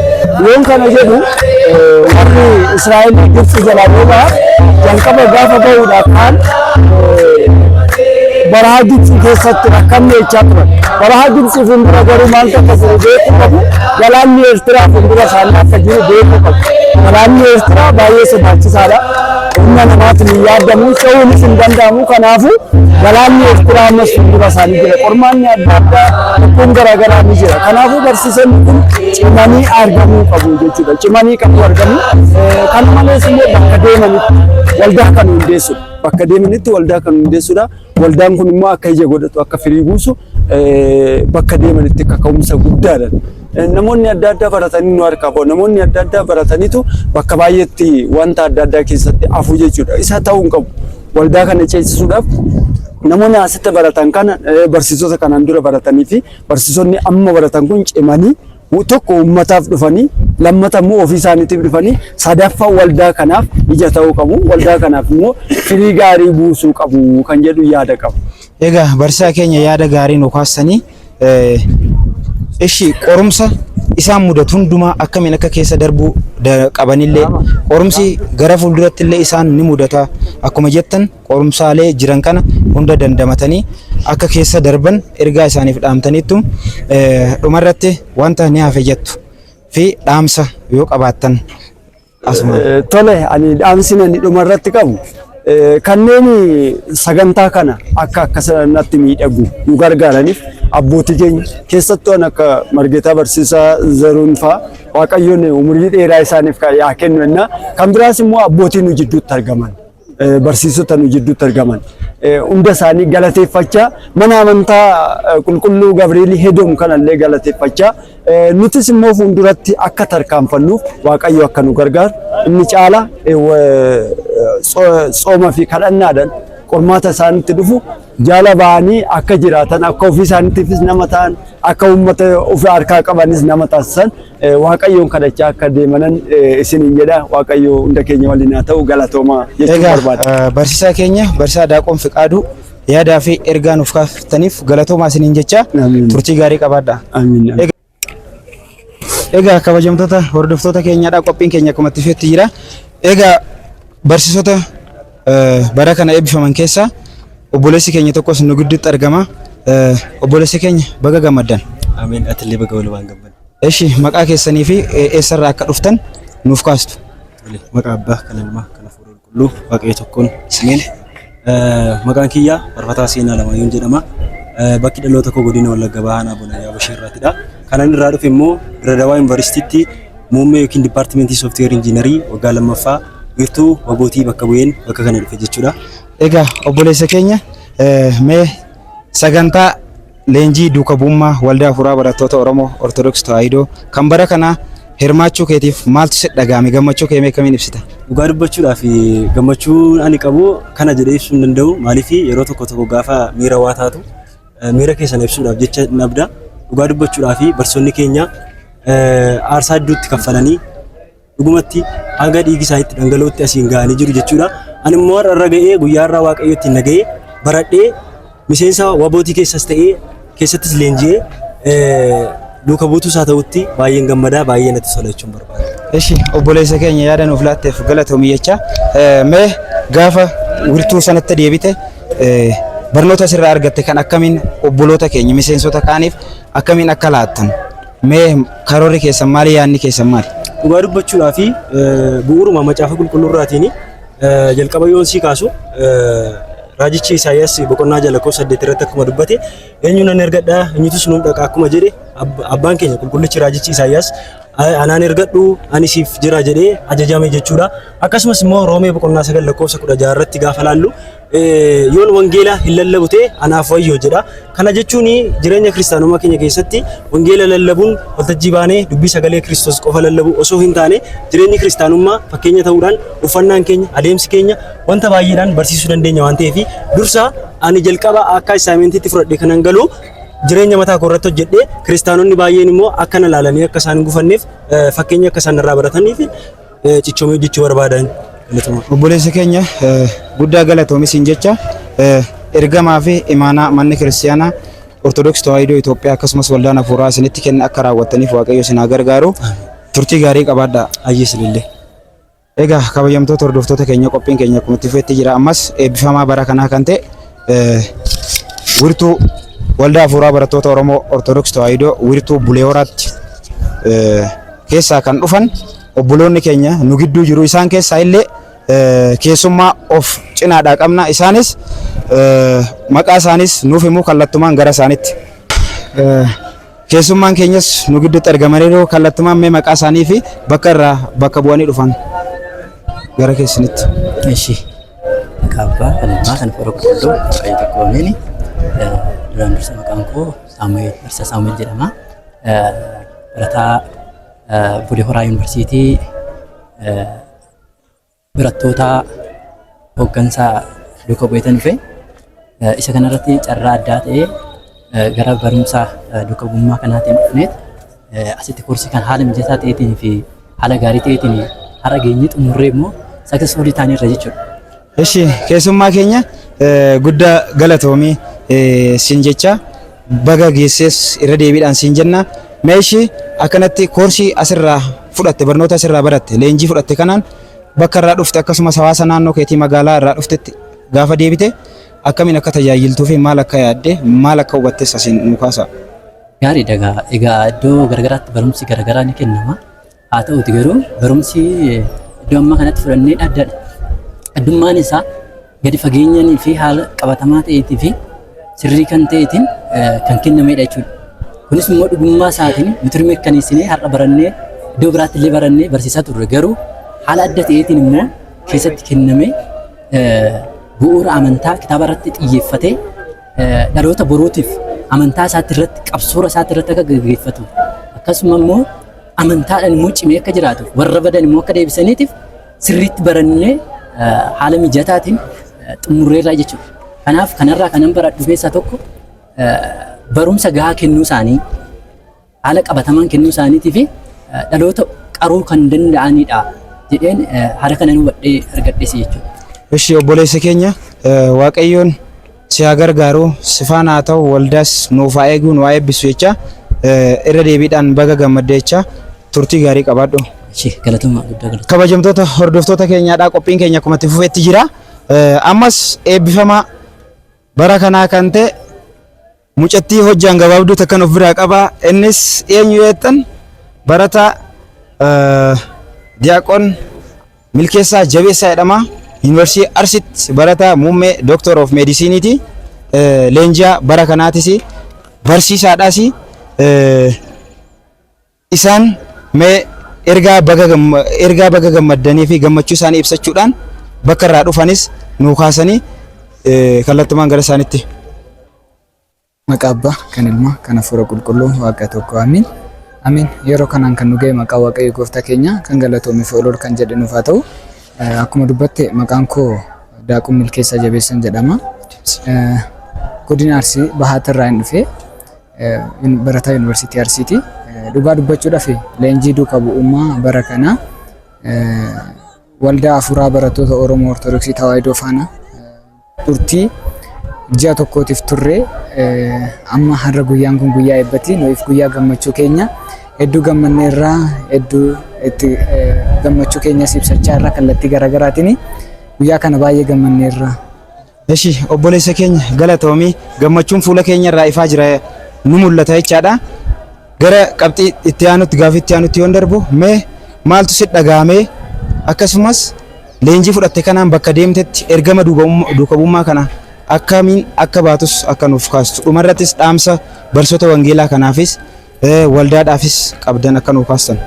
Yoon kana jedhu warri Israa'el Gibxi jalaa booda jalqaba gaafa bahuudhaaf kaan barahaa Gibxii keessatti rakkanne jechaa turan. Barahaa Gibxii fuuldura garuu maal akka jiru beekuu qabu. Galaanni Eertiraa fuuldura isaanii akka jiru beekuu qabu. Galaanni Eertiraa baay'ee sodaachisaadha. Humna namaatiin hin yaadamu, ce'uunis hin danda'amu. Kanaafuu galaanni Eertiraa ammas fuuldura isaanii jira. Qormaanni adda addaa dhukkuun garaagaraa ni jira. Kanaafuu barsiisonni kun cimanii argamuu qabu jechuudha. Cimanii qabu argamuu. Kana malees immoo bakka deemanitti waldaa kan hundeessudha. Bakka deemanitti waldaa kan hundeessudha. Waldaan kun immoo akka ija godhatu, akka firii buusu bakka deemanitti kaka'umsa guddaadha. Namoonni adda addaa baratanii nu harkaa bahu. Namoonni adda addaa barataniitu bakka baay'eetti wanta adda addaa keessatti afuu jechuudha. Isa ta'uu hin qabu. Waldaa kana ceesisuudhaaf namoonni asitti baratan kana barsiisota kanaan dura baratanii fi barsiisonni amma baratan kun cimanii tokko uummataaf dhufanii lammata immoo ofii isaaniitiif dhufanii sadaffaa waldaa kanaaf ija ta'uu qabu. Waldaa kanaaf immoo firii gaarii buusuu qabu kan jedhu yaada qabu. Egaa barsiisaa keenya yaada gaarii nu kaasanii ishi qorumsa isaan mudatu hundumaa akkamiin akka keessa darbuu qabanillee qorumsi gara fuulduratti illee isaan ni mudata. Akkuma jettan qorumsaalee jiran kana hunda dandamatanii akka keessa darban ergaa isaaniif dhaamtaniittu dhumarratti wanta ni hafe jettu fi dhaamsa yoo qabaattan asuma. Tole ani dhaamsina ni dhumarratti qabu. Kanneen sagantaa kana akka sanatti miidhagu nu gargaaraniif abbootii keenya keessattuu akka Margeetaa Barsiisaa Zaruun fa'aa Waaqayyoon umurii dheeraa isaaniif yaa kennu jenna. Kan biraas immoo abbootii nu jidduutti argaman barsiisota nu jidduutti argaman hunda isaanii galateeffachaa mana amantaa qulqulluu Gabriel Hedom kanallee galateeffachaa nutis immoo fuulduratti akka tarkaanfannuuf Waaqayyo akka nu gargaaru inni caala sooma fi kadhannaadhaan qormaata isaanitti dhufu jaala ba'anii akka jiraatan akka ofii isaaniitiifis nama ta'an akka uummata ofii harkaa qabanis nama taasisan Waaqayyoon kadhachaa akka deemanan isiniin jedha. Waaqayyo hunda keenya waliin haa ta'u galatooma jechuun barbaada. Barsiisaa keenya barsiisaa Daaqoon Fiqaaduu yaadaa fi ergaa nuuf kaaftaniif galatoomaa isiniin jecha turtii gaarii qabaadha. Egaa kabajamtoota hordoftoota keenyaadha qophiin keenya akkuma itti fufetti jira. Egaa barsiisota bara kana eebbifaman keessaa obboleessi keenya tokkos nu gidduutti argama. Obboleessi keenya baga gammaddan. Ameen. Atillee baga walumaan gammaddan. Eshi maqaa keessanii fi eessarraa akka dhuftan nuuf kaastu. Maqaa Abbaa kan Ilmaa kan Hafuura Qulqulluu Waaqayyo tokkoon isiniin. Maqaan kiyyaa Farfataa Seenaa Lamaayyuun jedhama. Bakki dhaloota koo godina Wallagga Bahaa Bonayaa Basheerraatidha. Kanan irraa dhufe immoo Dirredawaa Yuunivarsiitiitti muummee yookiin Dipaartimentii Sooftiweer Injiinarii waggaa lammaffaa wiirtuu wagootii bakka bu'een bakka kana dhufe jechuudha. Egaa obboleessa keenya mee sagantaa leenjii duuka bu'ummaa waldaa hafuuraa barattoota Oromoo Ortodoksii Tawaahidoo kan bara kana hirmaachuu keetiif maaltu si dhagahame? Gammachuu kee mee akkamiin ibsita? Dhugaa dubbachuudhaaf gammachuu ani qabu kana jedhee ibsuu hin danda'u. Maaliif yeroo tokko gaafa miira waa taatu miira keessan ibsuudhaaf jecha nabda. Dhugaa dubbachuudhaaf barsoonni keenya aarsaa hedduutti kaffalanii dhugumatti hanga dhiigi isaaniitti dhangala'uutti asiin ga'anii jiru jechuudha. Ani immoo har'a ga'ee guyyaa irraa Waaqayyootti naga'ee baradhee miseensa wabootii keessas ta'ee keessattis leenji'ee duuka buutuu isaa ta'utti baay'een gammadaa baay'ee natti tola jechuun barbaada. Eshi obboleessa keenya yaada nuuf laatteef galatoomii jecha mee gaafa wiirtuu sanatti deebite barnoota asirraa argatte kan akkamiin obboloota keenya miseensota kaaniif akkamiin akka laattan mee karoorri keessan maali? Yaadni keessan maali? Dhugaa dubbachuudhaaf bu'uuruma macaafa qulqulluurraatiin jalqaba yoon sii kaasu raajichi Isaayyaas boqonnaa jala koo 8 irratti akkuma dubbate eenyu nan ergadha eenyutus nuuf dhaqa akkuma jedhe abbaan keenya qulqullichi raajichi Isaayyaas anaan ergadhu ani siif jira jedhee ajajame jechuudha. Akkasumas immoo Roomee boqonnaa 9 lakkoofsa 16 irratti gaafa laallu yoon wangeela hin lallabute anaaf wayyoo jedha. Kana jechuun jireenya kiristaanummaa keenya keessatti wangeela lallabuun waltajjii baanee dubbii sagalee Kiristoos qofa lallabu osoo hin taane jireenyi kiristaanummaa fakkeenya ta'uudhaan uffannaan keenya adeemsi keenya wanta baay'eedhaan barsiisuu dandeenya waan ta'eef dursa ani jalqaba akka asaayimentiitti fudhadhe kanan galu jireenya mataa koo irratti hojjedhee kiristaanonni baay'een immoo akka na laalanii akka isaan gufanneef fakkeenya akka isaan irraa barataniif cichoomee hojjechuu barbaadan. Obboleessa keenya guddaa galatoomis hin jecha ergamaa fi imaanaa manni kiristaanaa Ortodoksii Tawaahidoo Itoophiyaa akkasumas waldaan hafuuraa isinitti kenna akka raawwattaniif Waaqayyo isin haa gargaaru. Turtii gaarii qabaadhaa. Ayyeesilillee. Egaa kabajamtoota hordoftoota keenya qophiin keenya akkuma itti fufetti jira. Ammas eebbifamaa bara kanaa kan ta'e wirtuu waldaa hafuuraa barattoota Oromoo Ortodoksii Tawaahidoo wirtuu Bulee Horaatti keessaa kan dhufan obboloonni keenya nu gidduu jiru. Isaan keessaa illee keessummaa of cinaadhaa qabna. Isaanis maqaa isaanis nuuf himuu kallattumaan gara isaanitti. Keessummaan keenyas nu gidduutti argamaniiru. Kallattumaan mee maqaa isaanii fi bakka bu'anii dhufan gara keessanitti. Eshi kabbaa kanuma kan Oromoo baay'ee tokkoomini duraan dursa maqaan koo Saamu'eel jedhama. Barataa Bulee Horaa Yuunivarsiitii barattoota hooggansaa duukaa bu'eetan dhufe isa kanarratti carraa addaa ta'ee gara barumsa duukaa bu'ummaa kanaatiin dhufneet asitti koorsii kan haala mijataa ta'eetiin fi haala gaarii ta'eetiin har'a geenye xumurree immoo saksesfuulii taanii irra jechuudha. Eshi keessummaa keenya guddaa galatoomii siin jecha baga geessees irra deebiidhaan siin jenna. Meeshii akkanatti koorsii asirraa fudhatte barnoota asirraa baratte leenjii fudhatte kanaan bakka irraa dhufte akkasumas hawaasa naannoo keetii magaalaa irraa dhuftetti gaafa deebite akkamiin akka tajaajiltuu fi maal akka yaadde maal akka hubattes asiin nu kaasa. Gaarii dhagaa egaa iddoo garagaraatti barumsi garagaraa ni kennama. Haa ta'uti garuu barumsi iddoo ammaa kanatti fudhannee addadha. Addummaan isaa gadi fageenyanii fi haala qabatamaa ta'eetii fi sirrii kan ta'eetiin kan kennamedha jechuudha. Kunis immoo dhugummaa isaatiin nuti mirkaneessinee har'a barannee iddoo biraatti illee barannee barsiisaa turre garuu haala adda ta'eetiin immoo keessatti kennamee bu'uura amantaa kitaaba irratti xiyyeeffatee dhaloota borootiif amantaa isaatti irratti qabsoora isaatti irratti akka gaggeeffatu akkasuma immoo amantaadhaan immoo cimee akka jiraatu warra badan immoo akka deebisaniitiif sirriitti barannee haala mijataatiin xumurreerraa jechuudha. Kanaaf kanarraa kanan baradhu keessaa tokko barumsa gahaa kennuu isaanii haala qabatamaan kennuu isaaniitii fi dhaloota qaruu kan danda'anidha jedheen haala kanan hubadhee argadhees jechuudha. Eshi obboleessa keenya Waaqayyoon si haa gargaaru si faana haa ta'u waldaas nuuf haa eegu nu haa eebbisu jecha irra deebiidhaan baga gammadde jecha turtii gaarii qabaadhu. Galatoomaa guddaa galatoomaa. Kabajamtoota hordoftoota keenyaadhaa qophiin keenya akkuma itti fufeetti jira. Ammas eebbifamaa bara kanaa kan ta'e mucattii hojjaan gabaabduu takkan of biraa qaba. Innis eenyu jettan barataa Diyaaqoon Milkeessaa Jabeessaa jedhama. Yuunivarsiitii Arsiitti barataa muummee Doctor of Mediciniiti. Leenjiyaa bara kanaatis barsiisaadhaas. Isaan mee ergaa baga gammaddanii fi gammachuu isaanii ibsachuudhaan bakka irraa dhufanis nuu kaasanii kallattumaan gara isaanitti. Maqaa Abbaa kan Ilmaa kan Hafuura Qulqulluu Waaqa tokko amiin. Amiin. Yeroo kanaan kan nu ga'e maqaa Waaqayyo Gooftaa keenya kan galatoomii fi olool kan jedhe nuuf haa ta'u. Akkuma dubbatte maqaan koo Daaquu Milkeessaa Jabeessan jedhama. Godina Arsii Bahaatirraa hin dhufe barataa Yuunivarsiitii Arsiiti. Dhugaa dubbachuudhaaf leenjii duukaa bu'ummaa bara kana waldaa hafuuraa barattoota Oromoo Ortodoksii Tawaahidoo faana turtii ji'a tokkootiif turre amma har'a guyyaan kun guyyaa eebbati nuuf guyyaa gammachuu keenya hedduu gammanneerraa hedduu itti gammachuu keenya ibsachaa irraa kallattii garaagaraatiin guyyaa kana baay'ee gammanneerraa. Eshi obboleessa keenya galatoomii gammachuun fuula keenya irraa ifaa jira nu mul'ata jechaadha. Gara qabxii itti aanutti gaaffii itti aanutti yoon darbu mee maaltu si dhagaame akkasumas leenjii fudhatte kanaan bakka deemtetti ergama duukaa bu'ummaa kana akkamiin akka baatus akka nuuf kaastu dhumarrattis dhaamsa barsoota wangeelaa kanaafis waldaadhaafis qabdan akka nuuf kaastan.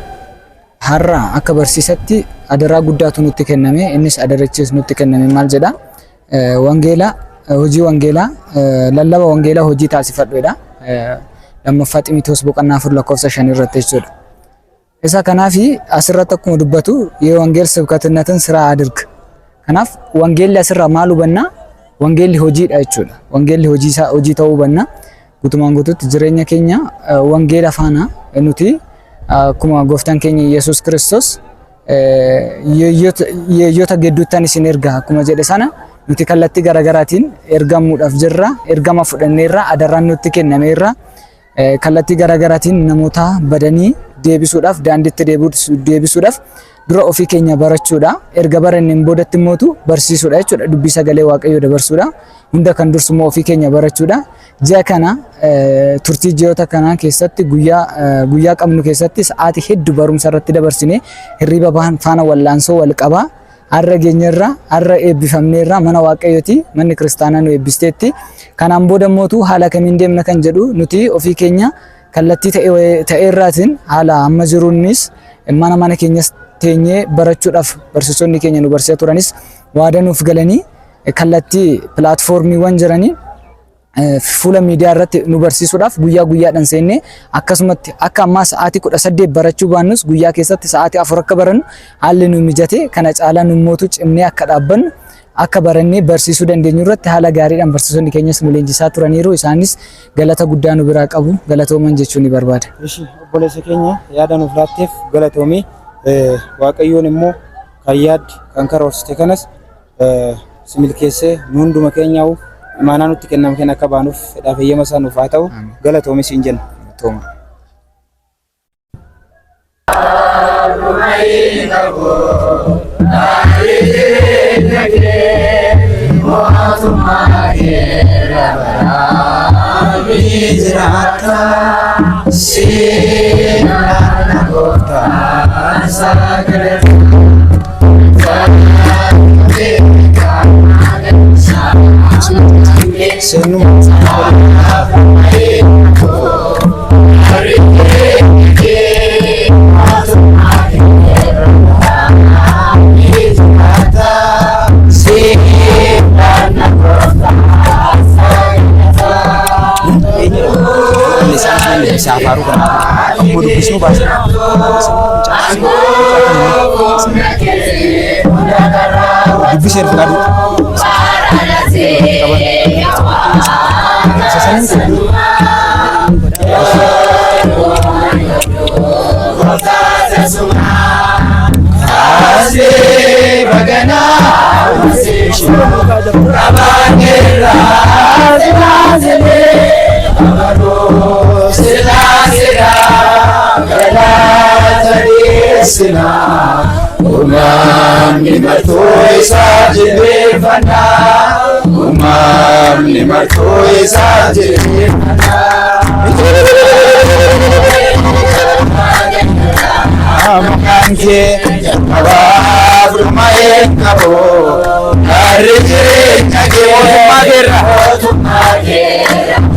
Har'a akka barsiisatti adaraa guddaatu nutti kenname innis adarichis nutti kenname maal jedha wangeelaa hojii wangeelaa lallaba wangeelaa hojii taasifadhuudha. Lammaffaa Ximotewos boqonnaa 4:5 irratti jechuudha. Isa kanaaf asirratti akkuma dubbatu yoo wangeel sibkatinatin siraa adirg. Kanaaf wangeelli asirraa maal hubanna? Wangeelli hojiidha jechuudha. Wangeelli hojii ta'uu hubanna. Guutumaan guutuutti jireenya keenya wangeela faana nuti akkuma gooftaan keenya Yesuus Kiristoos yeeyyoota gidduuttan isin erga akkuma jedhe sana nuti kallattii garaagaraatiin ergamuudhaaf jirra. Ergama fudhanneerra adaraan nutti kennameerra. Kallattii garaagaraatiin namoota badanii deebisuudhaaf daandiitti deebisuudhaaf dura ofii keenya barachuudha. Erga baranneen boodatti immootu barsiisuudha jechuudha. Dubbii sagalee Waaqayyoo dabarsuudha. Hunda kan dursu immoo ofii keenya barachuudha. Ji'a kana turtii ji'oota kanaa keessatti guyyaa qabnu keessatti sa'aatii hedduu barumsa irratti dabarsinee hirriba faana wallaansoo wal qabaa. Har'a geenyerra har'a eebbifamneerra mana Waaqayyooti manni kiristaanaa nu eebbisteetti. Kanaan booda immootu haala kamiin deemna kan jedhu nuti ofii keenya kallattii ta'eerraatiin haala amma jiruunis mana keenyas teenyee barachuudhaaf barsiisonni keenya nu barsiisaa turanis waada nuuf galanii kallattii pilaatfoormiiwwan jiranii fuula miidiyaa irratti nu barsiisuudhaaf guyyaadhaan seennee akkasumatti akka ammaa sa'aatii 18 barachuu baannus guyyaa keessatti sa'aatii 4 akka barannu haalli nu mijate kana caalaa nu mootu cimnee akka dhaabbannu akka barannee barsiisuu dandeenyu irratti haala gaariidhaan barsiisonni keenyas nu leenjisaa turaniiru. Isaanis galata guddaa nu biraa qabu. Galatooman jechuun ni barbaada. Obboleessa keenya yaada nuuf laatteef galatoomii. Waaqayyoon immoo kan yaaddi kan karoorsite kanas similkeessee nu hunduma keenyaa'u imaanaa nutti kenname kan akka baanuuf fedhaaf eeyyama isaa nuuf haa ta'u galatoomis hin jenna. Safaru kan mau dubbisnu baasa dubbisee fudhadhu Umamni martoi sajibirfana, umamni martoi sajibirfana. Amanke abad rumayen kabo, harijre nage magera, magera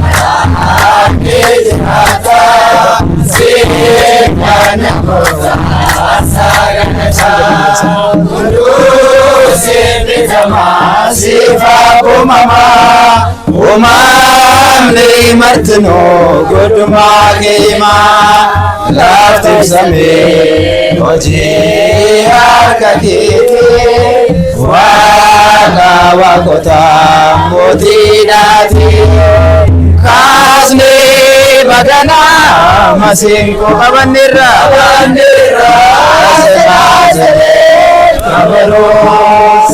magera Sehana kosa asagana mundu sebetama sifa mama umamne martno godma keema laftu same oji akake wala wakota motinati kasne bagana masinko abanira selase kabaro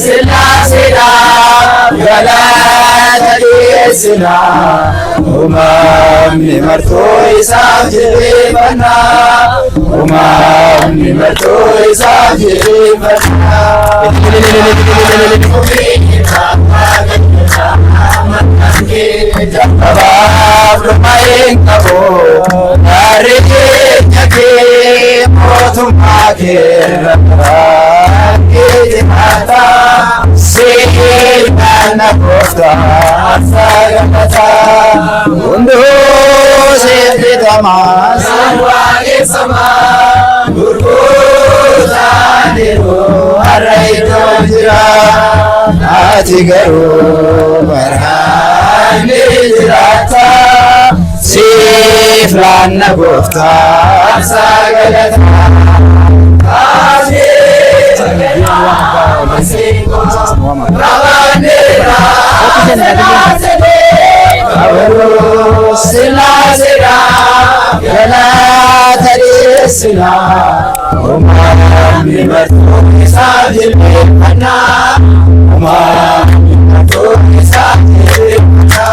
selasera galata desina umamni martoi sajibana umamni martoi sajibana abab lumayen kabo narije nyake motumake rakake mata sehana kosta sagamata undu sebetama sanwage sama gurgurtaniro araito jira ati garu barhane jirata sifranna gofta sagalata silasera galata desina umamni martoi sajibana umamni martoi sajibana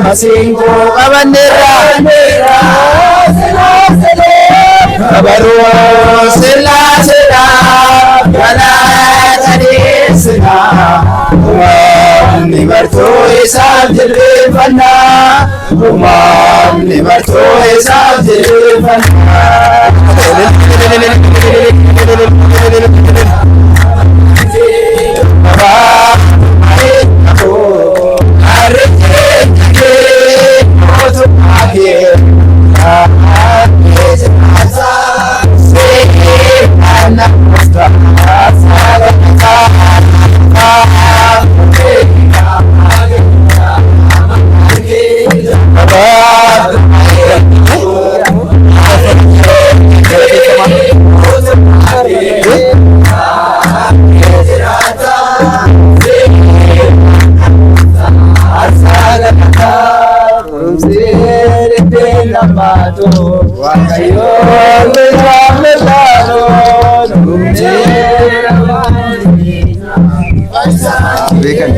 Masinko kabanira kabaru sila sila kana tadisna ni barto isab jirfana ni barto isab jirfana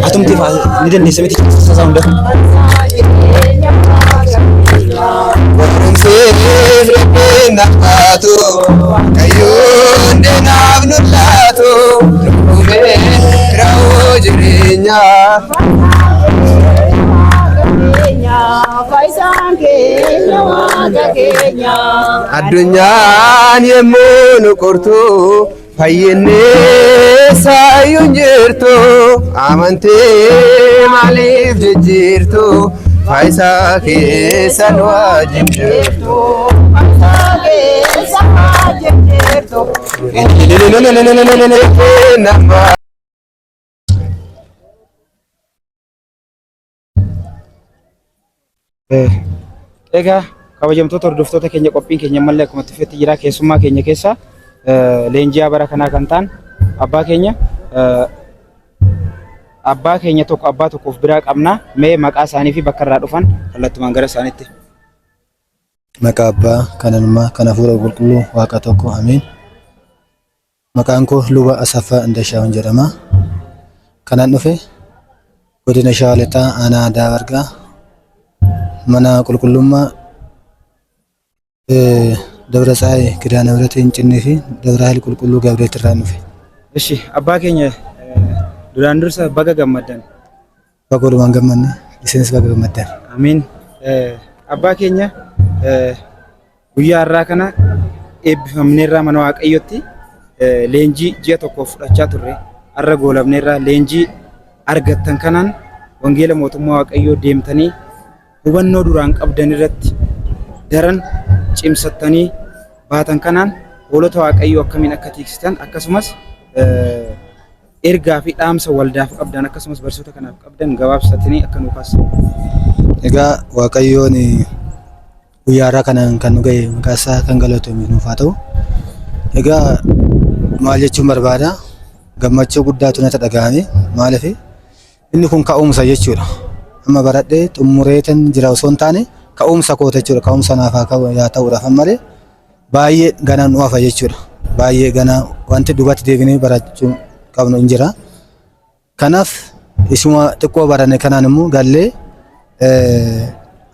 Atumti ni dan desa miti sasa unda. Adunyaan yemmuu nu qortu fayyinee saayuun jirtu amantee maaliif jijjiirtu faayisaa keessa nu wajjin jirtu. Egaa kabajamtoota hordoftoota keenya qophiin keenya mallee akkuma tufeetti jira keessummaa keenya keessa leenjiyaa bara kanaa kan ta'an abbaa keenya tokko abbaa tokkoof biraa qabna mee maqaa isaanii fi bakka irraa dhufan kallattumaan gara isaaniitti. Maqaa abbaa kan ilmaa kan hafuura qulqulluu waaqa tokko amiin. Maqaan koo luba Asaffaa Indashaawwan jedhama. Kanan dhufe godina Shawaa Lixaa aanaa Aadaa Bargaa mana qulqullummaa Dabra Tsaayii Kidaana Biratiin Cinnii fi Dabra Haayil Qulqulluu Gabreet irraa dhufe. Ishi abbaa keenya duraan dursa baga gammaddan. Baga walumaan gammanne isinis baga gammaddan. Amiin. Abbaa keenya guyyaa har'aa kana eebbifamneerraa mana Waaqayyootti leenjii ji'a tokkoof fudhachaa turre har'a goolabneerraa leenjii argattan kanaan wangeela mootummaa Waaqayyoo deemtanii hubannoo duraan qabdan irratti daran cimsattanii baatan kanaan hoolota Waaqayyoo akkamiin akka tiksitan akkasumas ergaa fi dhaamsa waldaaf qabdan akkasumas barsiisota kanaaf qabdan gabaabsatanii akka nu kaastan. Egaa Waaqayyoon guyyaa har'aa kanaan kan nu ga'e maqaan isaa kan galatoomee nuuf haa ta'u. Egaa maal jechuun barbaada gammachuu guddaatu natti dhagahame maaliif inni kun ka'umsa jechuudha. Amma baradhee xumureetan jira osoo hin taane ka'umsa koota jechuudha. Ka'umsa naaf haa ta'uudhaaf ammalee baay'ee ganaan nu hafa jechuudha. Baay'ee ganaa wanti duubatti deebinee barachuu qabnu hin jira. Kanaaf isuma xiqqoo baranne kanaan immoo gallee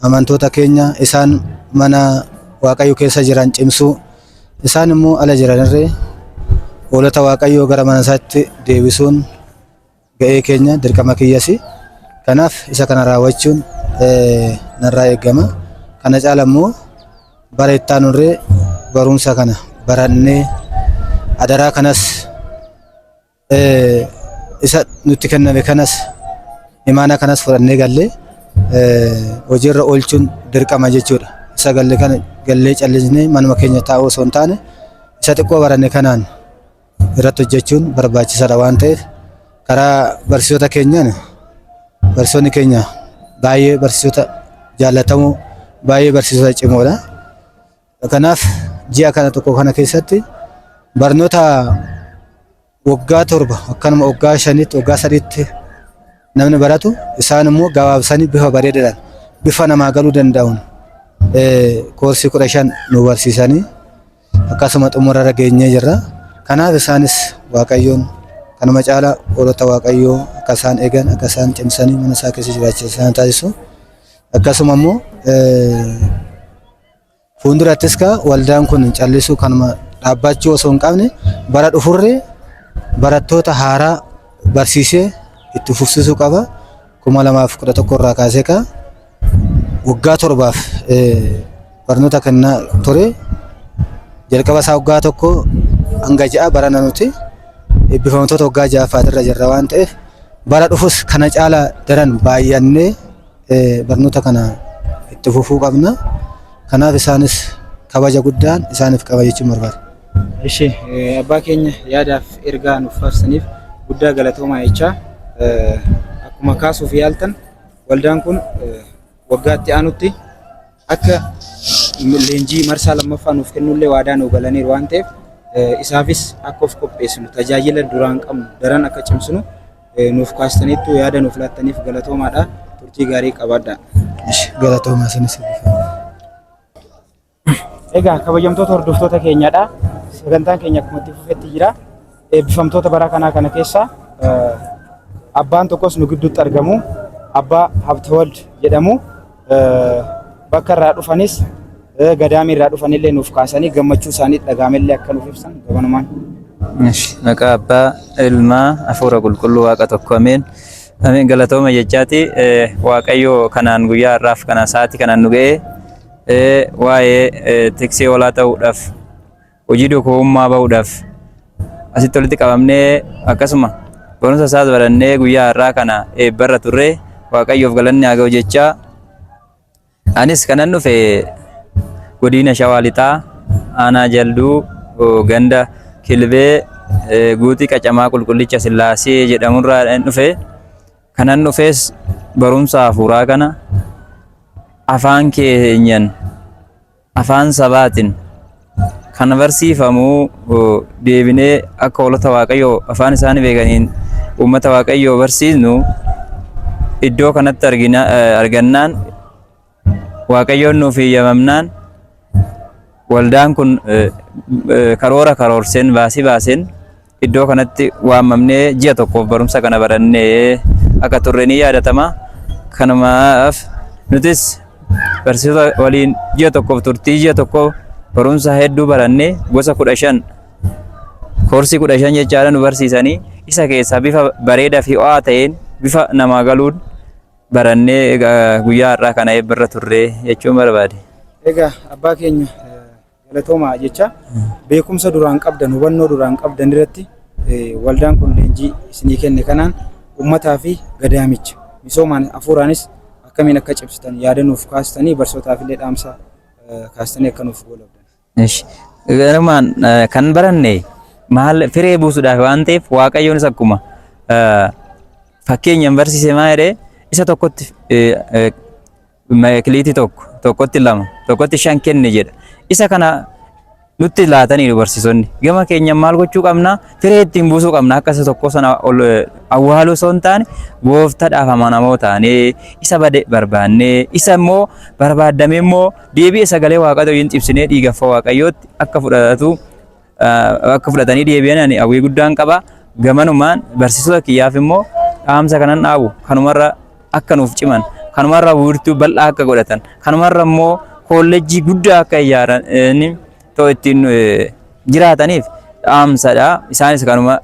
amantoota keenya isaan mana Waaqayyoo keessa jiran cimsuu isaan immoo ala jiranirree hoolota Waaqayyoo gara mana isaatti deebisuun ga'ee keenya dirqama kiyyasi. Kanaaf isa kana raawwachuun narraa eegama. Kana caala immoo bara itti aanurree barumsa kana barannee adaraa kanas isa nutti kenname kanas imaana kanas fudhannee gallee hojiirra oolchuun dirqama jechuudha. Isa gallee kana gallee callisnee manuma keenya taa'uu osoo hin taane isa xiqqoo baranne kanaan irratti hojjechuun barbaachisaadha waan ta'eef karaa barsiisota keenyaan barsoonni keenya baay'ee barsiisota jaallatamoo baay'ee barsiisota cimoodha. Kanaaf ji'a kana tokko kana keessatti barnoota waggaa 7 akkanuma waggaa 5 waggaa 3 namni baratu isaan immoo gabaabsanii bifa bareedaadhaan bifa namaa galuu danda'uun koorsii 15 nu barsiisanii akkasuma xumurarra geenyee jirra. Kanaaf isaanis Waaqayyoon kanuma caalaa hoolota Waaqayyoo akka isaan eegan akka isaan cimsanii mana isaa keessa jiraachisan taasisu. Akkasuma immoo fuuldurattis waldaan kun callisuu kanuma dhaabbachuu osoo hin qabne bara dhufurree barattoota haaraa barsiisee itti fufsiisuu qaba. 2011 irraa kaasee waggaa 7 barnoota kennaa ture. Jalqaba isaa waggaa 1 hanga 6 barana nuti eebbifamtoota waggaa 6 irra jirra waan ta'eef bara dhufus kana caalaa daran baay'annee barnoota kana itti fufuu qabna. Kanaaf isaanis kabaja guddaan isaaniif qaba jechuun barbaada. Ishi abbaa keenya yaadaaf ergaa nuuf farsaniif guddaa galatoomaa jechaa akkuma kaasuuf yaaltan waldaan kun waggaatti aanutti akka leenjii marsaa lammaffaa nuuf kennullee waadaa nu galaniiru waan ta'eef isaafis akka of qopheessinu tajaajila duraan qabnu daran akka cimsinu nuuf kaastaniittu yaada nuuf laattaniif galatoomaadha. Turtii gaarii qabaadha. Galatoomaa sinis egaa kabajamtoota hordoftoota keenyaadha. Sagantaan keenya akkuma itti fufetti jira. Eebbifamtoota bara kanaa kana keessa abbaan tokkos nu gidduutti argamu. Abbaa Habtewald jedhamu. Bakka irraa dhufanis gadaamii irraa dhufanillee nuuf kaasanii gammachuu isaanii dhagaamellee akka nuuf ibsan gabanumaan. Maqaa Abbaa Ilmaa Hafuura Qulqulluu Waaqa tokko ameen. Ameen galatooma jechaati. Waaqayyo kanaan guyyaa har'aaf kana sa'aatii kanaan nu ga'ee waa'ee tiksee olaa ta'uudhaaf hojii dokoommaa ba'uudhaaf asitti walitti qabamnee akkasuma barumsa isaas barannee guyyaa har'aa kana eebbarra turre Waaqayyoof galanni haa ga'u jechaa. Anis kanan dhufe godina Shawaa Lixaa aanaa Jalduu ganda Kilbee guutii qacamaa qulqullicha Sillaasee jedhamurraa dhufe. Kanan dhufes barumsa hafuuraa kana afaan keenyan afaan sabaatiin kan barsiifamu deebinee akka hoolota Waaqayyoo afaan isaanii beekaniin uummata Waaqayyoo barsiisnu iddoo kanatti argannaan Waaqayyoon nuuf eeyyamamnaan waldaan kun karoora karoorseen baaseen iddoo kanatti waamamnee ji'a tokkoof barumsa kana barannee akka turre ni yaadatama. Kanumaaf nutis barsiisota waliin ji'a tokkoof turtii ji'a tokkoof barumsa hedduu barannee gosa 15 koorsii 15 jechaadha nu barsiisanii isa keessaa bifa bareedaa fi ho'aa ta'een bifa namaa galuun barannee guyyaa har'aa kana eebbirra turre jechuun barbaade. Egaa abbaa keenya galatoomaa jecha beekumsa duraan qabdan hubannoo duraan qabdan irratti waldaan kun leenjii isinii kenne kanaan uummataa fi gadaamicha misoomaan hafuuraanis akkamiin akka cimsitan yaada nuuf kaastanii barsiisotaaf illee dhaamsa kaastanii akka nuuf goolabdan. Garumaan kan baranne maal firee buusuudhaaf waan ta'eef Waaqayyoonis akkuma fakkeenyaan barsiise maa jedhee isa tokkotti kiliitii tokkotti 2 tokkotti 5 kenne jedha. Isa kana nutti laataniiru barsiisonni. Gama keenya maal gochuu qabna? Firee ittiin buusuu qabna. Akka isa tokko sana awwaaluu osoo hin taane gooftaadhaaf amanamoo taanee isa bade barbaannee isa immoo barbaadamee immoo deebi'ee sagalee Waaqayyootiin cimsinee dhiigaffa Waaqayyootti akka fudhatanii deebi'an hawwii guddaan qaba. Gamanumaan barsiisota kiyyaaf immoo dhaamsa kanan dhaabu kanumarra akka nuuf ciman kanumarra wiirtuu bal'aa akka godhatan kanumarra immoo kolleejjii guddaa akka ijaaran too ittiin jiraataniif dhaamsadha. Isaanis kanuma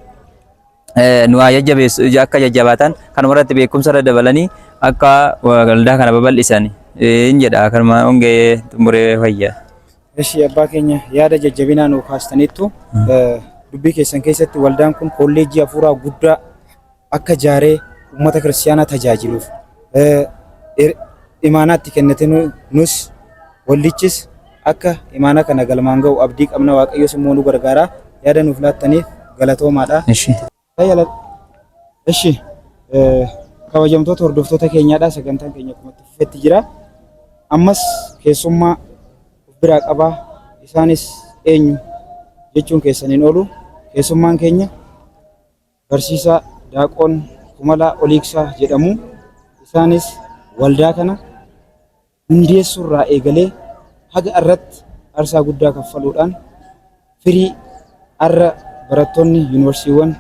nu akka jajjabaatan kanumarratti beekumsa irra dabalanii akka waldaa kana babal'isan hin jedha kanuma hongee xumuree fayyaa. Eshi abbaa keenya yaada jajjabinaa nuuf kaastaniittu dubbii keessan keessatti waldaan kun kolleejjii hafuuraa guddaa akka ijaaree uummata kiristaanaa tajaajiluuf imaanaatti kennite nus waldichis akka imaana kana galmaan ga'u abdii qabna. Waaqayyoos immoo nu gargaara. Yaada nuuf laattaniif galatoomaadha. Eshi kabajamtoota hordoftoota keenyaadha sagantaan keenya kumatti fufetti jira. Ammas keessummaa of biraa qabaa isaanis eenyu jechuun keessaniin oolu keessummaan keenya barsiisaa Daaqoon Kumalaa Oliiksaa jedhamu. Isaanis waldaa kana hundeessuurraa eegalee haga irratti aarsaa guddaa kaffaluudhaan firii arra barattoonni yuunivarsiiwwan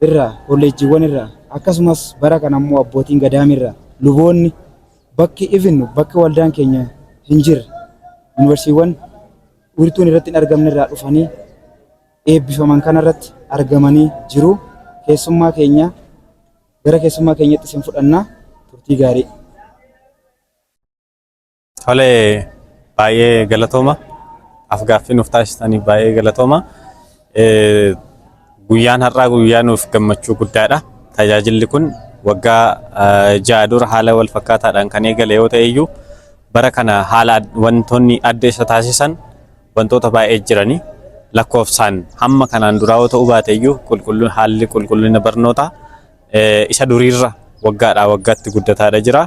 irraa kolleejjiiwwan irraa akkasumas bara kana immoo abbootiin gadaamirraa luboonni bakki ifinnu bakki waldaan keenya hin jirre yuunivarsiiwwan wiirtuun irratti hin argamne irraa dhufanii eebbifaman kana irratti argamanii jiru. Keessummaa keenya gara keessummaa keenyatti isin fudhannaa turtii gaarii. Tole baay'ee galatooma. Afgaaffii nuuf taasisanii baay'ee galatooma. Guyyaan har'aa guyyaa nuuf gammachuu guddaadha. Tajaajilli kun waggaa 6 dura haala wal fakkaataadhaan kan eegale yoo ta'e iyyuu bara kana haala wantoonni adda isa taasisan wantoota baay'ee jiranii lakkoofsaan hamma kanaan duraa yoo ta'uu baate iyyuu haalli qulqullina barnootaa isa duriirra waggaadhaa waggaatti guddataadha jira.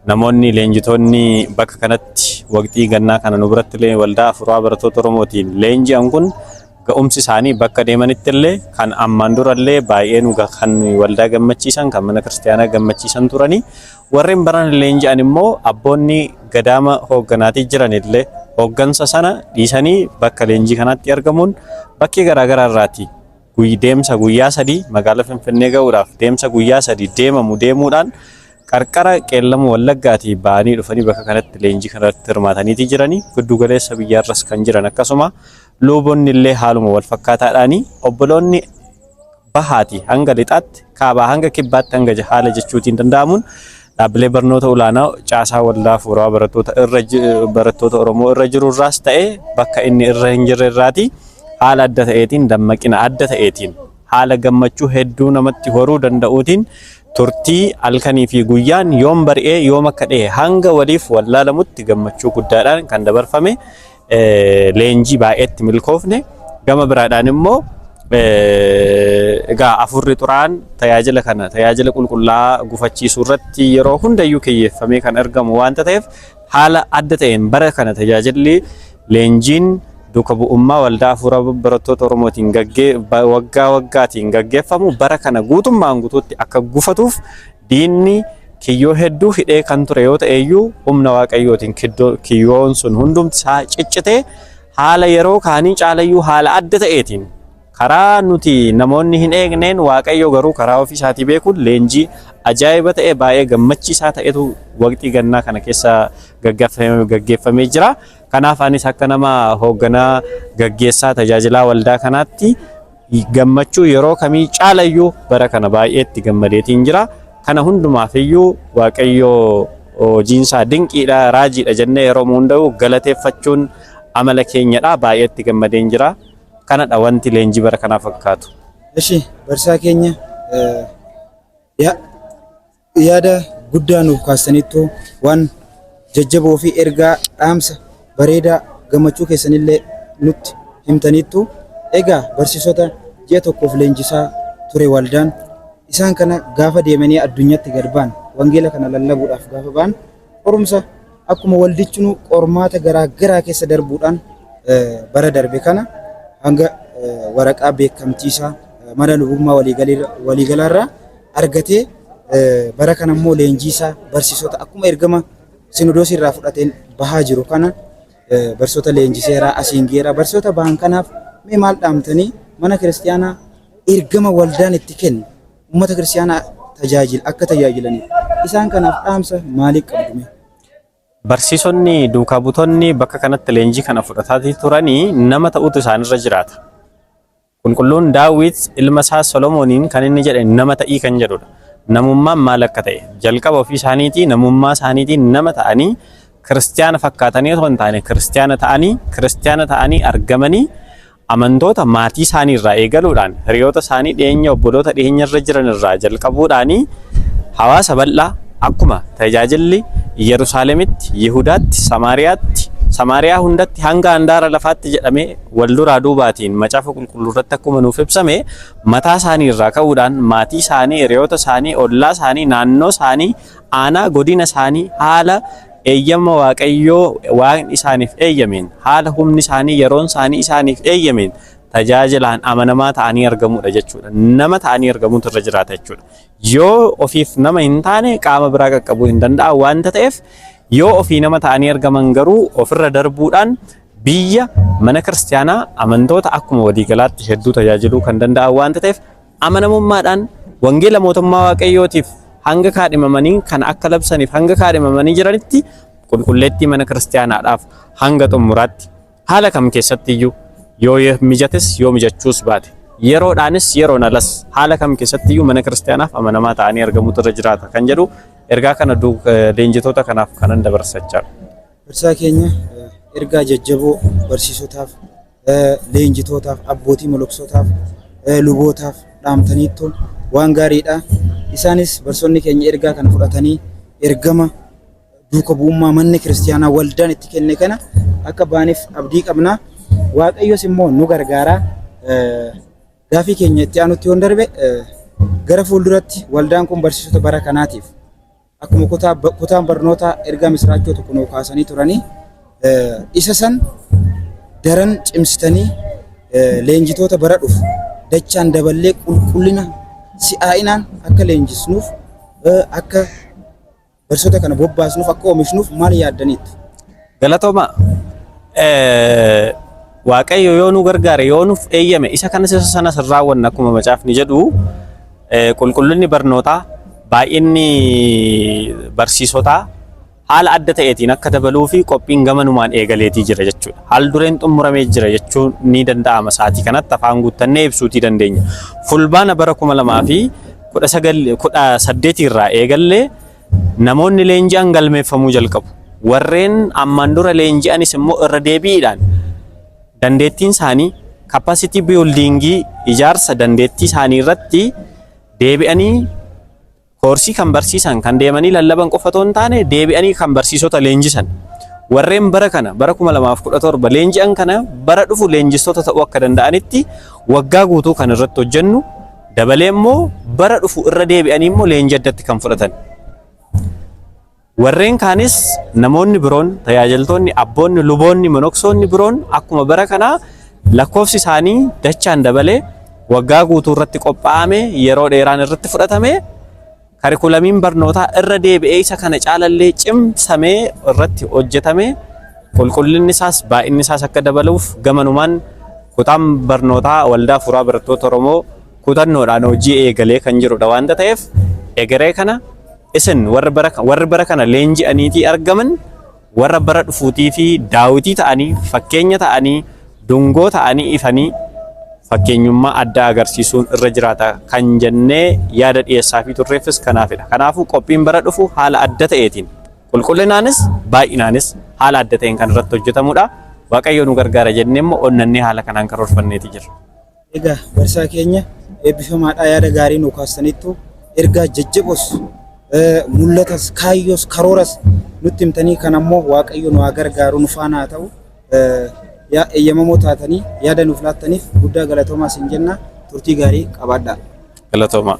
Namoonni leenjitoonni bakka kanatti waqtii gannaa kana nu biratti waldaa Afuuraa Barattoota Oromootiin leenji'an kun ga'umsi isaanii bakka deemanitti illee kan ammaan dura illee baay'ee nu kan waldaa gammachiisan kan mana kiristaanaa gammachiisan turanii warreen baran leenji'an immoo abboonni gadaama hoogganaatii jiran illee hooggansa sana dhiisanii bakka leenjii kanaatti argamuun bakkee garaagaraa irraati deemsa guyyaa 3 magaalaa Finfinnee ga'uudhaaf deemsa guyyaa 3 deemuudhaan qarqara qeellamu Wallaggaatii ba'anii dhufanii bakka kanatti leenjii kanatti hirmaataniitii jiranii giddu galeessa biyyaarras kan jiran akkasuma luboonni illee haaluma wal fakkaataadhaanii obboloonni bahaati hanga lixaatti kaabaa hanga kibbaatti hanga haala jechuutiin danda'amuun dhaabbilee barnoota olaanaa caasaa waldaa Afuuraa barattoota Oromoo irra jirurraas ta'e bakka inni irra hin jirre irraati haala adda ta'eetiin dammaqina adda ta'eetiin haala gammachuu hedduu namatti horuu danda'uutiin turtii halkanii fi guyyaan yoom bari'ee yoom akka dhahe hanga waliif wallaalamutti gammachuu guddaadhaan kan dabarfame leenjii baay'eetti milkoofne gama biraadhaan immoo egaa afurri xuraan tajaajila qulqullaa'aa gufachiisuu irratti yeroo hundayyuu kiyyeeffamee kan argamu waanta ta'eef haala adda ta'een bara kana tajaajilli leenjiin duuka bu'ummaa waldaa Afuuraa Barattoota Oromootiin waggaa waggaatiin gaggeeffamu bara kana guutummaan guutuutti akka gufatuuf diinni kiyyoo hedduu hidhee kan ture yoo ta'e iyyuu humna waaqayyootiin kiyyoon sun hundumti isaa ciccitee haala yeroo kaanii caalayyuu haala adda ta'eetiin karaa nuti namoonni hin eegneen waaqayyo garuu karaa ofii isaatii beekuun leenjii ajaa'iba ta'e baay'ee gammachiisaa ta'etu waqtii gannaa kana keessa gaggeeffamee jira. Kanaaf anis akka nama hoogganaa gaggeessaa tajaajilaa waldaa kanaatti gammachuu yeroo kamii caalayyuu bara kana baay'eetti gammadeetiin jira. Kana hundumaaf iyyuu waaqayyo hojiinsaa dinqiidha raajiidha jennee yeroo hunda'u galateeffachuun amala keenyadha baay'eetti gammadeen jira. Kanadha wanti leenjii bara kanaa fakkaatu. Eshi barsaa keenya yaada guddaa nuuf kaastaniittu waan jajjaboo fi ergaa dhaamsa bareedaa gammachuu keessanillee nutti himtaniittu. Egaa barsiisota ji'a tokkoof leenjisaa ture waldaan isaan kana gaafa deemanii addunyaatti gad ba'an wangeela kana lallabuudhaaf gaafa ba'an qorumsa akkuma waldichinu qormaata garaa keessa darbuudhaan bara darbe kana hanga waraqaa beekamtiisaa mana lubummaa waliigalaarraa argatee bara kana immoo leenjiisaa barsiisota akkuma ergama sinodoosii irraa fudhateen bahaa jiru kana barsiisota leenjiseeraa asiingeeraa barsiisota bahan kanaaf mee maal dhaamtanii mana kiristaanaa ergama waldaan itti kennu uummata kiristaanaa akka tajaajilaniif isaan kanaaf dhaamsa maaliif qabdu? Barsiisonni duukaa buutonni bakka kanatti leenjii kana fudhataatii turanii nama ta'utu isaanirra jiraata. Qulqulluun Daawit ilma isaa Solomooniin kan inni jedhe nama ta'ii kan jedhudha. Namummaan maal akka ta'e jalqaba ofii isaaniitii namummaa isaaniitiin nama ta'anii kiristaana fakkaatanii otoo hin taane kiristaana ta'anii argamanii amantoota maatii isaanii irraa eegaluudhaan hiriyoota isaanii dhiyeenya obboloota dhiyeenya irra jiran irraa jalqabuudhaanii hawaasa bal'aa akkuma tajaajilli Yerusaalemitti, Yihudaatti, Samaariyaatti Samaariyaa hundatti hanga handaara lafaatti jedhamee wal duraa duubaatiin macaafa qulqulluu irratti akkuma nuuf ibsame mataa isaanii irraa ka'uudhaan maatii isaanii, hiriyoota isaanii, ollaa isaanii, naannoo isaanii, aanaa godina isaanii haala eeyyama Waaqayyoo waan isaaniif eeyyameen, haala humni isaanii, yeroon isaanii isaaniif eeyyameen tajaajilaan amanamaa ta'anii argamuudha jechuudha. Nama ta'anii argamuutu irra jiraata jechuudha. Yoo ofiif nama hin taane qaama biraa qaqqabuu hin danda'an waanta ta'eef yoo ofii nama ta'anii argaman garuu ofirra darbuudhaan biyya mana kiristaanaa amantoota akkuma waliigalaatti hedduu tajaajiluu kan danda'an waanta ta'eef amanamummaadhaan wangeela mootummaa Waaqayyootiif hanga kaadhimamanii kan akka labsaniif hanga kaadhimamanii jiranitti qulqulleettii mana kiristaanaadhaaf hanga xumuraatti haala kam keessatti iyyuu yoo mijates yoo mijachuus baate yeroodhaanis yeroon alas haala kam keessatti iyyuu mana kiristaanaaf amanamaa ta'anii argamuutu irra jiraata kan jedhu ergaa kana leenjitoota kanaaf kanan dabarsachaa. Barsaa keenya ergaa jajjaboo barsiisotaaf, leenjitootaaf, abbootii moloksotaaf, lubootaaf dhaamtaniittu waan gaariidha. Isaanis barsoonni keenya ergaa kana fudhatanii ergama duuka bu'ummaa manni kiristaanaa waldaan itti kenne kana akka baaniif abdii qabna. Waaqayyos immoo nu gargaara. Gaafii keenya itti aanutti yoon darbe gara fuulduratti waldaan kun barsiisota bara kanaatiif akkuma kutaan barnoota ergaa misraachoo tokko nuu kaasanii turanii isa san daran cimsitanii leenjitoota bara dhufu dachaan daballee qulqullina si'aa'inaan akka leenjisnuuf akka barsiisota kana bobbaasnuuf akka oomishnuuf maal yaaddaniitu? Galatooma Waaqayyo yoo nu gargaare yoo nuuf eeyyame isa kanas isa sanas raawwanna akkuma macaafni jedhu qulqullinni barnootaa baay'inni barsiisotaa haala adda ta'eetiin akka dabaluu fi qophiin gamanumaan eegaleetii jira jechuudha. Haal dureen xumuramee jira jechuun ni danda'ama sa'aatii kanatti afaan guuttannee ibsuutii dandeenya. Fulbaana bara 2018 irraa eegallee namoonni leenji'an galmeeffamuu jalqabu. Warreen ammaan dura leenji'anis immoo irra deebiidhaan dandeettiin isaanii capacity building ijaarsa dandeettii isaanii irratti deebi'anii koorsii kan barsiisan kan deemanii lallaban qofa otoo hin taane deebi'anii kan barsiisota leenjisan warreen bara kana bara 2017 leenji'an kana bara dhufu leenjistoota ta'uu akka danda'anitti waggaa guutuu kan irratti hojjennu dabalee immoo bara dhufu irra deebi'anii immoo leenjii addatti kan fudhatan. Warreen kaanis namoonni biroon tajaajiltoonni abboonni luboonni monoksoonni biroon akkuma bara kanaa lakkoofsi isaanii dachaan dabalee waggaa guutuu irratti qophaa'ame yeroo dheeraan irratti fudhatame karikulamiin barnootaa irra deebi'ee isa kana caalallee cimsamee irratti hojjetame qulqullinni isaas baay'inni isaas akka dabaluuf gamanumaan kutaan barnootaa waldaa furaa barattoota Oromoo kutannoodhaan hojii eegalee kan jirudha waanta ta'eef egeree kana isin warri bara kana leenji'aniitii argaman warra bara dhufuutii fi daawitii ta'anii fakkeenya ta'anii dungoo ta'anii ifanii fakkeenyummaa adda agarsiisuun irra jiraata kan jennee yaada dhiyeessaa fi turreeffis kanaafidha. Kanaafuu qophiin bara dhufu haala adda ta'eetiin qulqullinaanis baay'inaanis haala adda ta'een kan irratti hojjetamudha. Waaqayyo nu gargaara jennee immoo onnannee haala kanaan karoorfanneeti jirra. Egaa barsaa keenya eebbifamaadhaa yaada gaarii nu kaastaniittu ergaa jajjabos mul'atas kaayyoos karooras nutti himtanii kan ammoo Waaqayyo nu haa gargaaru nu faana haa ta'u eeyyamamoo taatanii yaada nuuf laattaniif guddaa galatoomaa isin jenna turtii gaarii qabaadhaa. Galatoomaa.